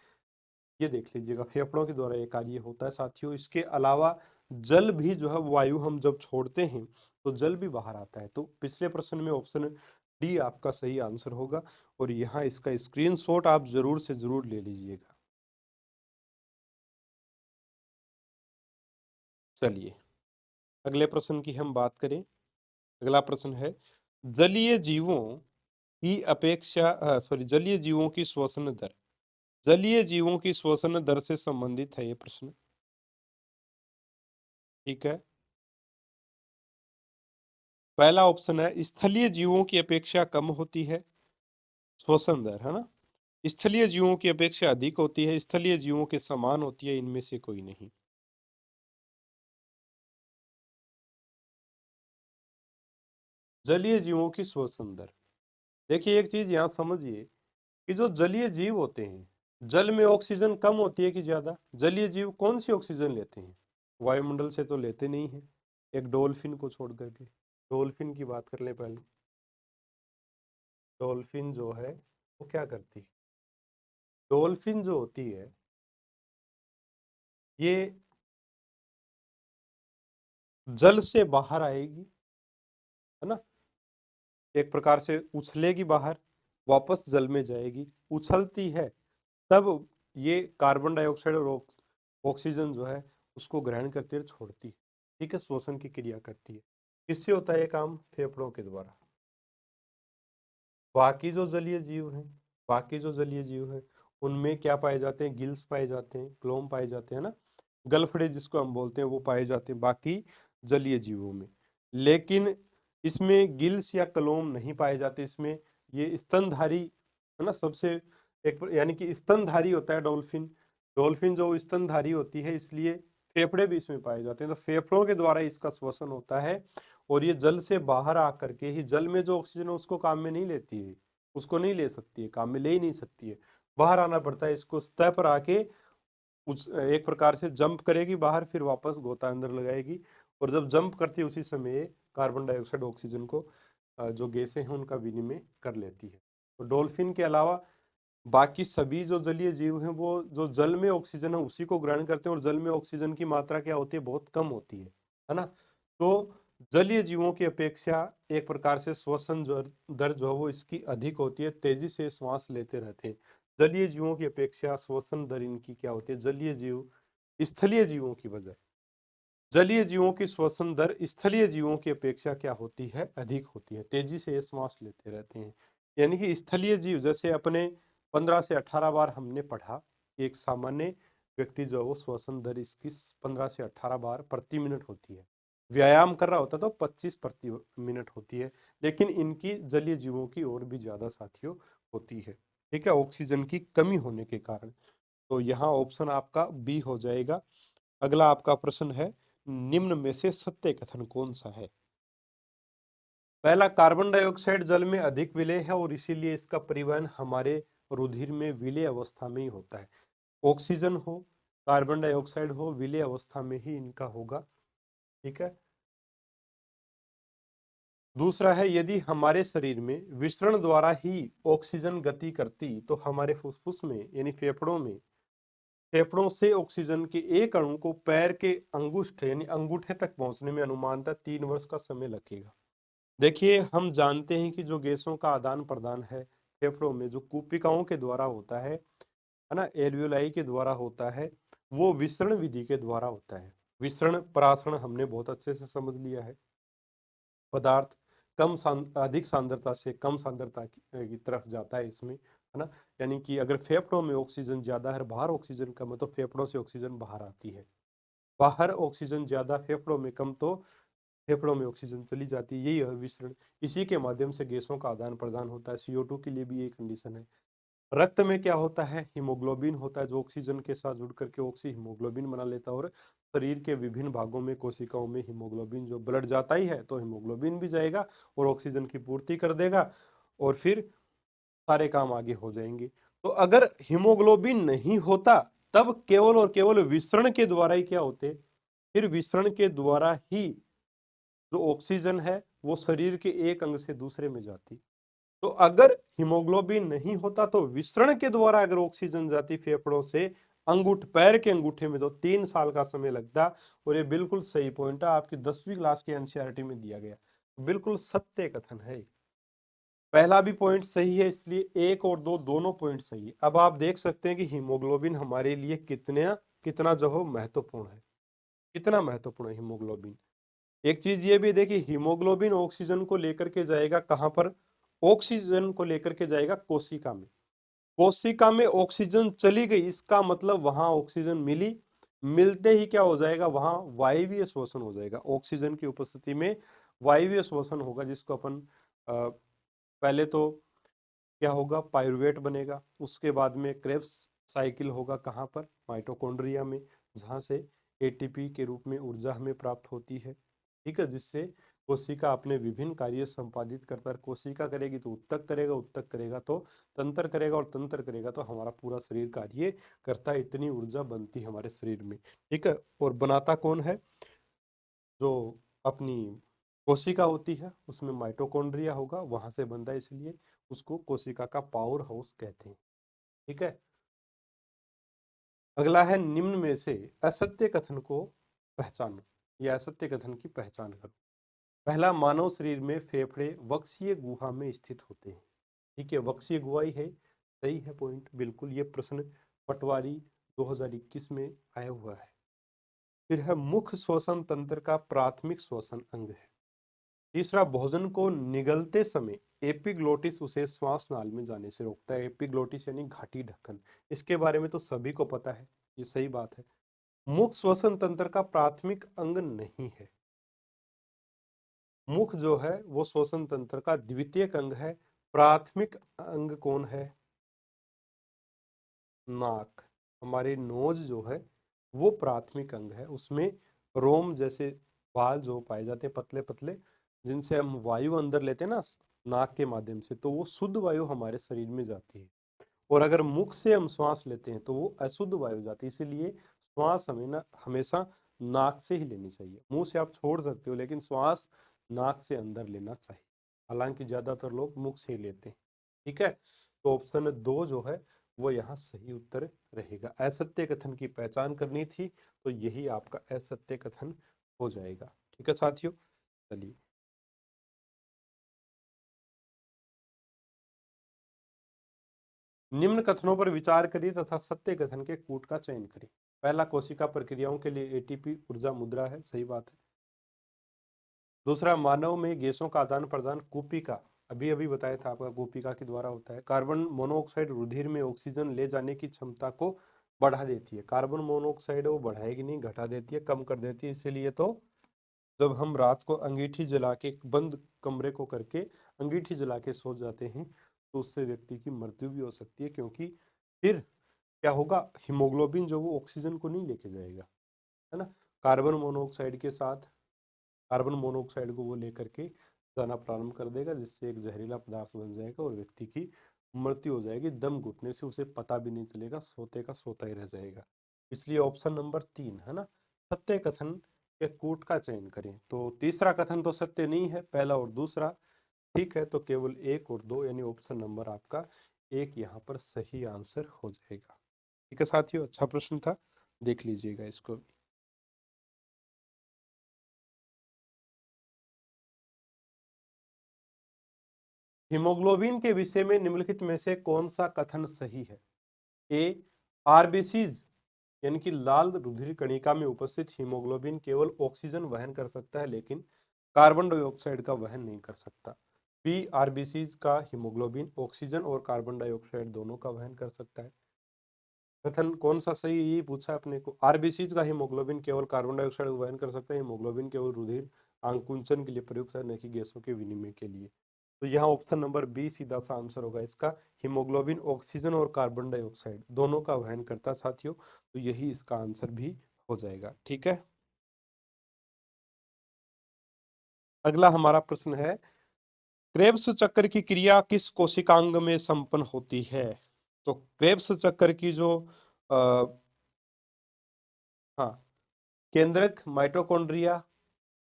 ये देख लीजिएगा, फेफड़ों के द्वारा ये कार्य होता है साथियों। इसके अलावा जल भी जो है, वायु हम जब छोड़ते हैं तो जल भी बाहर आता है। तो पिछले प्रश्न में ऑप्शन डी आपका सही आंसर होगा, और यहाँ इसका स्क्रीनशॉट आप जरूर से जरूर ले लीजिएगा। चलिए अगले प्रश्न की हम बात करें। अगला प्रश्न है, जलीय जीवों की अपेक्षा सॉरी जलीय जीवों की श्वसन दर, जलीय जीवों की श्वसन दर से संबंधित है ये प्रश्न। ठीक है, पहला ऑप्शन है स्थलीय जीवों की अपेक्षा कम होती है श्वसन दर, है ना, स्थलीय जीवों की अपेक्षा अधिक होती है, स्थलीय जीवों के समान होती है, इनमें से कोई नहीं। जलीय जीवों की श्वसन दर, देखिए एक चीज यहाँ समझिए कि जो जलीय जीव होते हैं, जल में ऑक्सीजन कम होती है कि ज्यादा? जलीय जीव कौन सी ऑक्सीजन लेते हैं? वायुमंडल से तो लेते नहीं है, एक डॉल्फिन को छोड़ करके। डॉल्फिन की बात कर ले पहले। डॉल्फिन जो है वो क्या करती है? डॉल्फिन जो होती है ये जल से बाहर आएगी, है ना, एक प्रकार से उछलेगी बाहर, वापस जल में जाएगी, उछलती है, तब ये कार्बन डाइऑक्साइड और ऑक्सीजन जो है उसको ग्रहण करती है, छोड़ती है। ठीक है, श्वसन की क्रिया करती है। किससे होता है ये काम? फेफड़ों के द्वारा। बाकी जो जलीय जीव हैं, बाकी जो जलीय जीव हैं उनमें क्या पाए जाते हैं? गिल्स पाए जाते हैं, क्लोम पाए जाते हैं ना, गलफड़े जिसको हम बोलते हैं वो पाए जाते हैं बाकी जलीय जीवों में। लेकिन इसमें गिल्स या क्लोम नहीं पाए जाते, इसमें ये स्तनधारी है ना, सबसे एक यानी कि स्तनधारी होता है डॉल्फिन। डॉल्फिन जो स्तनधारी होती है इसलिए फेफड़े भी इसमें पाए जाते हैं, तो फेफड़ों के द्वारा इसका श्वसन होता है। और ये जल से बाहर आकर के ही, जल में जो ऑक्सीजन है उसको काम में नहीं लेती है, उसको नहीं ले सकती है, काम में ले ही नहीं सकती है, बाहर आना पड़ता है इसको। सतह पर आके उस एक प्रकार से जंप करेगी बाहर, फिर वापस गोता अंदर लगाएगी, और जब जंप करती है उसी समय कार्बन डाइऑक्साइड ऑक्सीजन को जो गैसें हैं उनका विनिमय कर लेती है। तो डॉल्फिन के अलावा बाकी सभी जो जलीय जीव हैं वो जो जल में ऑक्सीजन है उसी को ग्रहण करते हैं, और जल में ऑक्सीजन की मात्रा क्या होती है? बहुत कम होती है ना। तो जलीय जीवों की अपेक्षा एक प्रकार से श्वसन दर जो है वो इसकी अधिक होती है, तेजी से श्वास लेते रहते हैं। जलीय जीवों की अपेक्षा श्वसन दर इनकी क्या होती है? जलीय जीव स्थलीय जीवों की बजाय, जलीय जीवों की श्वसन दर स्थलीय जीवों की अपेक्षा क्या होती है? अधिक होती है, तेजी से ये श्वास लेते रहते हैं। यानी कि स्थलीय जीव जैसे अपने 15 से 18 बार हमने पढ़ा, एक सामान्य व्यक्ति जो है वो श्वसन दर इसकी 15 से 18 बार प्रति मिनट होती है। व्यायाम कर रहा होता तो 25 प्रति मिनट होती है, लेकिन इनकी जलीय जीवों की और भी ज्यादा साथियों होती है। ठीक है, ऑक्सीजन की कमी होने के कारण। तो यहाँ ऑप्शन आपका बी हो जाएगा। अगला आपका प्रश्न है, निम्न में से सत्य कथन कौन सा है? पहला, कार्बन डाइऑक्साइड जल में अधिक विलेय है और इसीलिए इसका परिवहन हमारे रुधिर में विलेय अवस्था में ही होता है। ऑक्सीजन हो, कार्बन डाइऑक्साइड हो, विलेय अवस्था में ही इनका होगा। ठीक है। दूसरा है, यदि हमारे शरीर में विसरण द्वारा ही ऑक्सीजन गति करती तो हमारे फुफ्फुस में यानी फेफड़ों में, फेफड़ों से ऑक्सीजन के एक अणु को पैर के अंगुष्ठ यानी अंगूठे तक पहुंचने में अनुमानतः 3 वर्ष का समय लगेगा। देखिए हम जानते हैं कि जो गैसों का आदान प्रदान है फेफड़ों में जो कूपिकाओं के द्वारा होता है ना, एल्वियोलाई के द्वारा होता है, वो विसरण विधि के द्वारा होता है। विसरण परासरण हमने बहुत अच्छे से समझ लिया है। पदार्थ अधिक सांद्रता से कम सांद्रता की तरफ जाता है इसमें, है ना। यानी कि अगर फेफड़ों में ऑक्सीजन ज्यादा है, बाहर ऑक्सीजन कम है, तो फेफड़ों से ऑक्सीजन बाहर आती है। बाहर ऑक्सीजन ज्यादा, फेफड़ों में कम, तो फेफड़ों में ऑक्सीजन चली जाती है। यही है विसरण। इसी के माध्यम से गैसों का आदान प्रदान होता है। CO2 के लिए भी ये कंडीशन है। रक्त में क्या होता है? हीमोग्लोबिन होता है, जो ऑक्सीजन के साथ जुड़ करके ऑक्सी हीमोग्लोबिन बना लेता है। और शरीर के विभिन्न भागों में, कोशिकाओं में हीमोग्लोबिन, जो ब्लड जाता ही है तो हीमोग्लोबिन भी जाएगा और ऑक्सीजन की पूर्ति कर देगा, और फिर सारे काम आगे हो जाएंगे। तो अगर हीमोग्लोबिन नहीं होता, तब केवल और केवल विसरण के द्वारा ही क्या होते? फिर विसरण के द्वारा ही जो ऑक्सीजन है वो शरीर के एक अंग से दूसरे में जाती। तो अगर हीमोग्लोबिन नहीं होता तो विसरण के द्वारा अगर ऑक्सीजन जाती फेफड़ों से पैर के अंगूठे में, तो 3 साल का समय लगता। और ये बिल्कुल सही पॉइंट है, आपकी 10वीं क्लास के एनसीईआरटी में दिया गया। बिल्कुल सत्य कथन है। पहला भी पॉइंट सही है, इसलिए 1 और 2 दोनों पॉइंट सही है। अब आप देख सकते हैं कि हीमोग्लोबिन हमारे लिए कितना जो हो महत्वपूर्ण है। कितना महत्वपूर्ण है हीमोग्लोबिन। एक चीज ये भी देखिए, हीमोग्लोबिन ऑक्सीजन को लेकर के जाएगा कहां पर? ऑक्सीजन को लेकर के जाएगा कोशिका में। कोशिका में ऑक्सीजन चली गई, इसका मतलब वहां ऑक्सीजन मिली। मिलते ही क्या हो जाएगा? वहां वायवीय श्वसन हो जाएगा। ऑक्सीजन की उपस्थिति में वायवीय श्वसन होगा, जिसको अपन पहले तो क्या होगा? पायरुवेट बनेगा। उसके बाद में क्रेब्स साइकिल होगा, कहाँ पर? माइटोकॉन्ड्रिया में, जहाँ से ATP के रूप में ऊर्जा हमें प्राप्त होती है। ठीक है, जिससे कोशिका अपने विभिन्न कार्य संपादित करता है। कोशिका करेगी तो उत्तक करेगा, उत्तक करेगा तो तंत्र करेगा, और तंत्र करेगा तो हमारा पूरा शरीर कार्य करता है। इतनी ऊर्जा बनती है हमारे शरीर में। ठीक है, और बनाता कौन है? जो अपनी कोशिका होती है, उसमें माइटोकॉन्ड्रिया होगा, वहां से बनता है, इसलिए उसको कोशिका का पावर हाउस कहते हैं। ठीक है। अगला है, निम्न में से असत्य कथन को पहचानो, या असत्य कथन की पहचान करो। पहला, मानव शरीर में फेफड़े वक्षीय गुहा में स्थित होते हैं। ठीक है, वक्षीय गुहा ही है, सही है पॉइंट, बिल्कुल। ये प्रश्न पटवारी 2021 में आया हुआ है। फिर है, मुख श्वसन तंत्र का प्राथमिक श्वसन अंग है। तीसरा, भोजन को निगलते समय एपिग्लोटिस उसे श्वास नाल में जाने से रोकता है। एपिग्लोटिस यानी घाटी ढक्कन। इसके बारे में तो सभी को पता है, ये सही बात है। मुख श्वसन तंत्र का प्राथमिक अंग नहीं है। मुख जो है वो श्वसन तंत्र का द्वितीयक अंग है। प्राथमिक अंग कौन है? नाक। हमारे नोज जो है वो प्राथमिक अंग है। उसमें रोम जैसे बाल जो पाए जाते हैं, पतले पतले, जिनसे हम वायु अंदर लेते हैं ना नाक के माध्यम से, तो वो शुद्ध वायु हमारे शरीर में जाती है। और अगर मुख से हम श्वास लेते हैं तो वो अशुद्ध वायु जाती है। इसीलिए श्वास हमें ना हमेशा नाक से ही लेनी चाहिए। मुंह से आप छोड़ सकते हो, लेकिन श्वास नाक से अंदर लेना चाहिए। हालांकि ज्यादातर लोग मुख से ही लेते हैं। ठीक है, तो ऑप्शन 2 जो है वो यहाँ सही उत्तर रहेगा। असत्य कथन की पहचान करनी थी, तो यही आपका असत्य कथन हो जाएगा। ठीक है साथियों, चलिए। निम्न कथनों पर विचार करिए तथा सत्य कथन के कूट का चयन करिए। पहला, कोशिका प्रक्रियाओं के लिए ATP ऊर्जा मुद्रा है, सही बात है। दूसरा, मानव में गैसों का आदान प्रदान कूपिका, अभी अभी बताया था आपका, कूपिका के द्वारा होता है। कार्बन मोनोऑक्साइड रुधिर में ऑक्सीजन ले जाने की क्षमता को बढ़ा देती है। कार्बन मोनोऑक्साइड वो बढ़ाएगी नहीं, घटा देती है, कम कर देती है। इसीलिए तो जब हम रात को अंगीठी जला के, बंद कमरे को करके अंगीठी जला के सो जाते हैं, तो उससे व्यक्ति की मृत्यु भी हो सकती है। क्योंकि फिर क्या होगा? हीमोग्लोबिन जो वो ऑक्सीजन को नहीं लेके जाएगा, है ना। कार्बन मोनोऑक्साइड के साथ कार्बन मोनोऑक्साइड को वो लेकर के जाना प्रारंभ कर देगा, जिससे एक जहरीला पदार्थ बन जाएगा और व्यक्ति की मृत्यु हो जाएगी। दम घुटने से उसे पता भी नहीं चलेगा, सोते का सोता ही रह जाएगा। इसलिए ऑप्शन नंबर 3 है ना, सत्य कथन के कूट का चयन करें। तो तीसरा कथन तो सत्य नहीं है, पहला और दूसरा। ठीक है, तो केवल 1 और 2 यानी ऑप्शन नंबर आपका 1 यहाँ पर सही आंसर हो जाएगा। ठीक है साथियों, अच्छा प्रश्न था, देख लीजिएगा इसको। हीमोग्लोबिन के विषय में निम्नलिखित में से कौन सा कथन सही है? ए, आरबीसीज यानी कि लाल रुधिर कणिका में उपस्थित हीमोग्लोबिन केवल ऑक्सीजन वहन कर सकता है, लेकिन कार्बन डाइऑक्साइड का वहन नहीं कर सकता। बी, आरबीसीज का हीमोग्लोबिन ऑक्सीजन और कार्बन डाइऑक्साइड दोनों का वहन कर सकता है। कथन कौन सा सही, यही पूछा अपने को। आरबीसी का हीमोग्लोबिन केवल कार्बन डाइऑक्साइड वहन कर सकता है, हीमोग्लोबिन केवल रुधिर आंकुचन के लिए प्रयुक्त है, न कि गैसों के विनिमय के लिए। तो यहाँ ऑप्शन नंबर बी सीधा सा आंसर होगा इसका। हीमोग्लोबिन ऑक्सीजन और कार्बन डाइऑक्साइड दोनों का वहन करता है साथियों, तो यही इसका आंसर भी हो जाएगा। ठीक है, अगला हमारा प्रश्न है, क्रेब्स चक्र की क्रिया किस कोशिकांग में संपन्न होती है? तो क्रेब्स चक्र की जो आ, हाँ, केंद्रक, माइटोकॉन्ड्रिया,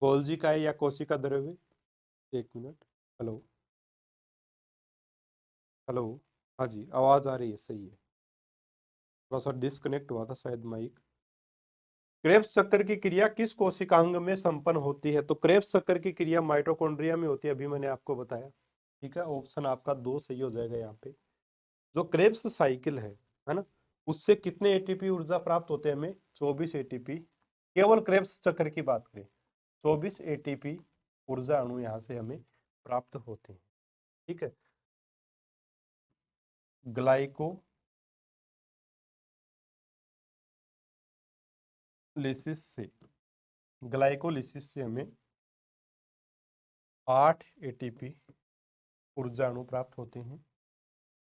गोल्जी काय या कोशिका द्रव्य। एक मिनट, हेलो हेलो, हाँ जी आवाज आ रही है, सही है, थोड़ा सा डिस्कनेक्ट हुआ था शायद माइक। क्रेब्स चक्कर की क्रिया किस कोशिकांग में संपन्न होती है? तो क्रेब्स चक्कर की क्रिया माइटोकॉन्ड्रिया में होती है, अभी मैंने आपको बताया। ठीक है, ऑप्शन आपका दो सही हो जाएगा यहाँ पे। जो क्रेब्स साइकिल है ना, उससे कितने एटीपी ऊर्जा प्राप्त होते हैं हमें? 24 एटीपी। केवल क्रेब्स चक्र की बात करें, 24 एटीपी ऊर्जा अणु यहाँ से हमें प्राप्त होते हैं। ठीक है, ग्लाइको लिसिस से, ग्लाइकोलिसिस से हमें 8 एटीपी ऊर्जा अणु प्राप्त होते हैं।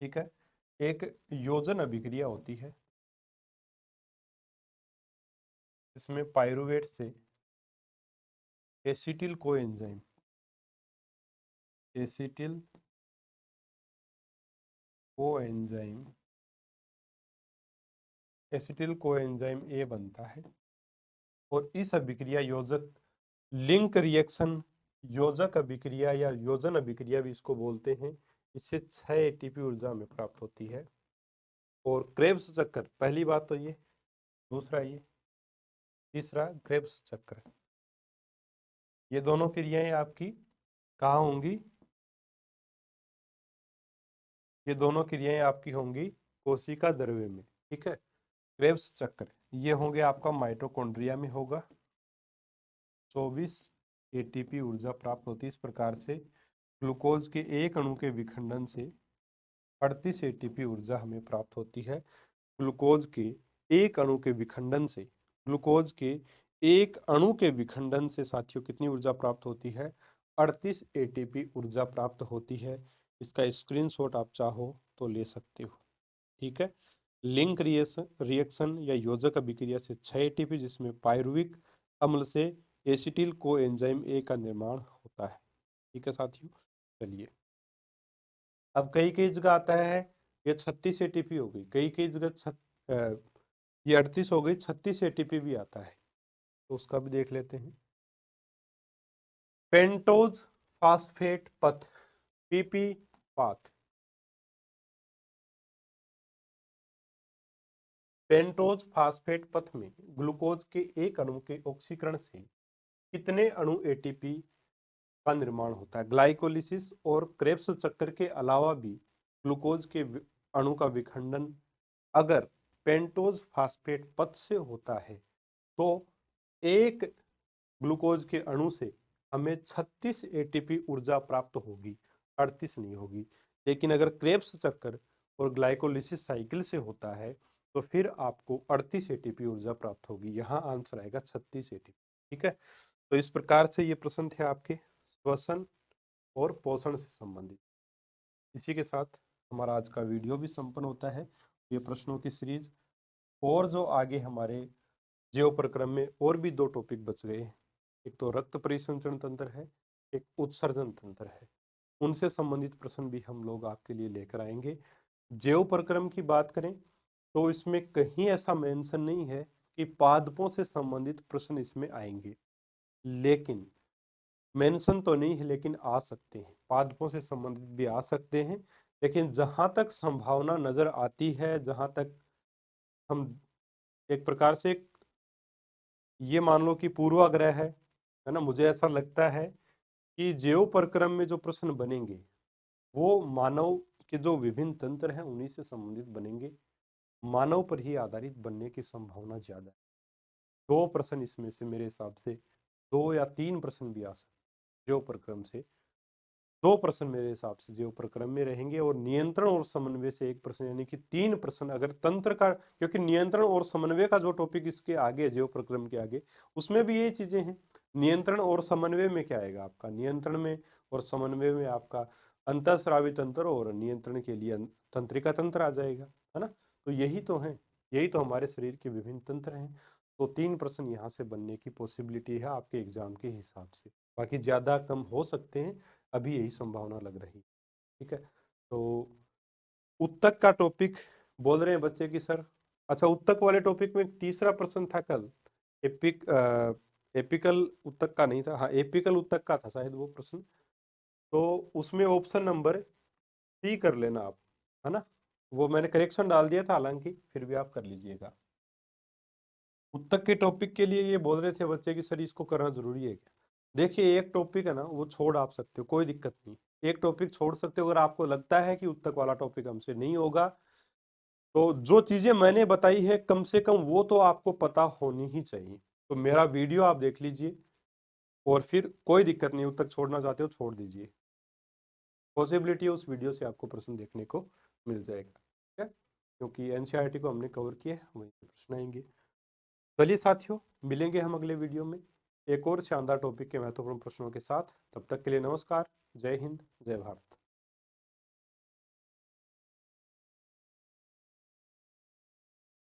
ठीक है, एक योजन अभिक्रिया होती है जिसमें पायरुवेट से acetyl coenzyme, acetyl coenzyme, acetyl coenzyme A बनता है। और इस अभिक्रिया योजक लिंक रिएक्शन, योजक अभिक्रिया या योजन अभिक्रिया भी इसको बोलते हैं, इससे 6 एटीपी ऊर्जा में प्राप्त होती है। और क्रेब्स चक्कर, पहली बात तो ये, दूसरा ये, तीसरा क्रेब्स चक्र, ये दोनों क्रियाएं आपकी कहाँ होंगी? ये दोनों क्रियाएं आपकी होंगी कोशिका द्रव्य में। ठीक है, क्रेब्स चक्र ये होंगे आपका माइटोकॉन्ड्रिया में होगा, 24 एटीपी ऊर्जा प्राप्त होती है। इस प्रकार से ग्लूकोज के एक अणु के विखंडन से 38 एटीपी ऊर्जा हमें प्राप्त होती है। ग्लूकोज के एक अणु के विखंडन से, ग्लूकोज के एक अणु के विखंडन से साथियों कितनी ऊर्जा प्राप्त होती है? 38 एटीपी ऊर्जा प्राप्त होती है। इसका स्क्रीनशॉट आप चाहो तो ले सकते हो। ठीक है, लिंक रिएक्शन या योजक अभिक्रिया से 6 एटीपी, जिसमें पायरुविक अम्ल से एसिटिल को एंजाइम ए का निर्माण होता है। ठीक है साथियों, चलिए अब कई कई जगह आता है ये 36 एटीपी हो गई, कई कई जगह ये 38 हो गई, 36 एटीपी भी आता है, तो उसका भी देख लेते हैं। पेंटोज फास्फेट पथ, पीपी पाथ, पेंटोज फास्फेट पथ में ग्लूकोज के एक अणु के ऑक्सीकरण से कितने अणु एटीपी का निर्माण होता है? ग्लाइकोलिसिस और क्रेब्स चक्र के अलावा भी ग्लूकोज के अणु का विखंडन अगर पेंटोज फास्फेट पथ से होता है तो एक ग्लूकोज के अणु से हमें 36 एटीपी ऊर्जा प्राप्त होगी, 38 नहीं होगी। लेकिन अगर क्रेब्स चक्कर और ग्लाइकोलिसिस साइकिल से होता है तो फिर आपको 38 एटीपी ऊर्जा प्राप्त होगी। यहाँ आंसर आएगा 36 एटीपी। ठीक है, तो इस प्रकार से ये प्रश्न थे आपके श्वसन और पोषण से संबंधित। इसी के साथ हमारा आज का वीडियो भी संपन्न होता है। ये प्रश्नों की सीरीज, और जो आगे हमारे जीव प्रक्रम में और भी दो टॉपिक बच गए हैं, एक तो रक्त परिसंचरण तंत्र है, एक उत्सर्जन तंत्र है, उनसे संबंधित प्रश्न भी हम लोग आपके लिए लेकर आएंगे। जीव प्रक्रम की बात करें तो इसमें कहीं ऐसा मेंशन नहीं है कि पादपों से संबंधित प्रश्न इसमें आएंगे, लेकिन मेंशन तो नहीं है, लेकिन आ सकते हैं, पादपों से संबंधित भी आ सकते हैं। लेकिन जहां तक संभावना नजर आती है, जहां तक हम एक प्रकार से ये मान लो कि पूर्वाग्रह है ना, मुझे ऐसा लगता है कि ज्यों प्रक्रम में जो प्रश्न बनेंगे वो मानव के जो विभिन्न तंत्र हैं उन्हीं से संबंधित बनेंगे, मानव पर ही आधारित बनने की संभावना ज्यादा है। दो प्रश्न इसमें से मेरे हिसाब से, दो या तीन प्रश्न भी आ सकते ज्यों प्रक्रम से 2 प्रश्न मेरे हिसाब से जीव प्रक्रम में रहेंगे और नियंत्रण और समन्वय से 1 प्रश्न, यानी कि 3 प्रश्न अगर तंत्र का, क्योंकि नियंत्रण और समन्वय का जो टॉपिक इसके आगे जीव प्रक्रम के आगे, उसमें भी ये चीजें हैं। नियंत्रण और समन्वय में क्या आएगा आपका, नियंत्रण में और समन्वय में आपका अंतःस्रावी तंत्र और नियंत्रण के लिए तंत्रिका तंत्र आ जाएगा, है ना। तो यही तो है, यही तो हमारे शरीर के विभिन्न तंत्र हैं। तो 3 प्रश्न यहाँ से बनने की पॉसिबिलिटी है आपके एग्जाम के हिसाब से, बाकी ज्यादा कम हो सकते हैं, अभी यही संभावना लग रही है। ठीक है, तो उत्तक का टॉपिक बोल रहे हैं बच्चे की सर, अच्छा उत्तक वाले टॉपिक में तीसरा प्रश्न था कल, एपिकल उत्तक का नहीं था, हाँ एपिकल उत्तक का था शायद वो प्रश्न। तो उसमें ऑप्शन नंबर सी कर लेना आप, है ना। वो मैंने करेक्शन डाल दिया था हालांकि, फिर भी आप कर लीजिएगा। उत्तक के टॉपिक के लिए ये बोल रहे थे बच्चे कि सर इसको करना जरूरी है क्या। देखिए एक टॉपिक है ना, वो छोड़ आप सकते हो, कोई दिक्कत नहीं, एक टॉपिक छोड़ सकते हो। अगर आपको लगता है कि उत्तक वाला टॉपिक हमसे नहीं होगा, तो जो चीजें मैंने बताई है कम से कम वो तो आपको पता होनी ही चाहिए। तो मेरा वीडियो आप देख लीजिए, और फिर कोई दिक्कत नहीं, उत्तक छोड़ना चाहते हो छोड़ दीजिए, पॉसिबिलिटी है उस वीडियो से आपको प्रश्न देखने को मिल जाएगा। ठीक है, क्योंकि एनसीईआरटी को हमने कवर किया है, वहीं पे प्रश्न आएंगे। चलिए साथियों, मिलेंगे हम अगले वीडियो में एक और शानदार टॉपिक के महत्वपूर्ण प्रश्नों के साथ। तब तक के लिए नमस्कार, जय हिंद, जय भारत।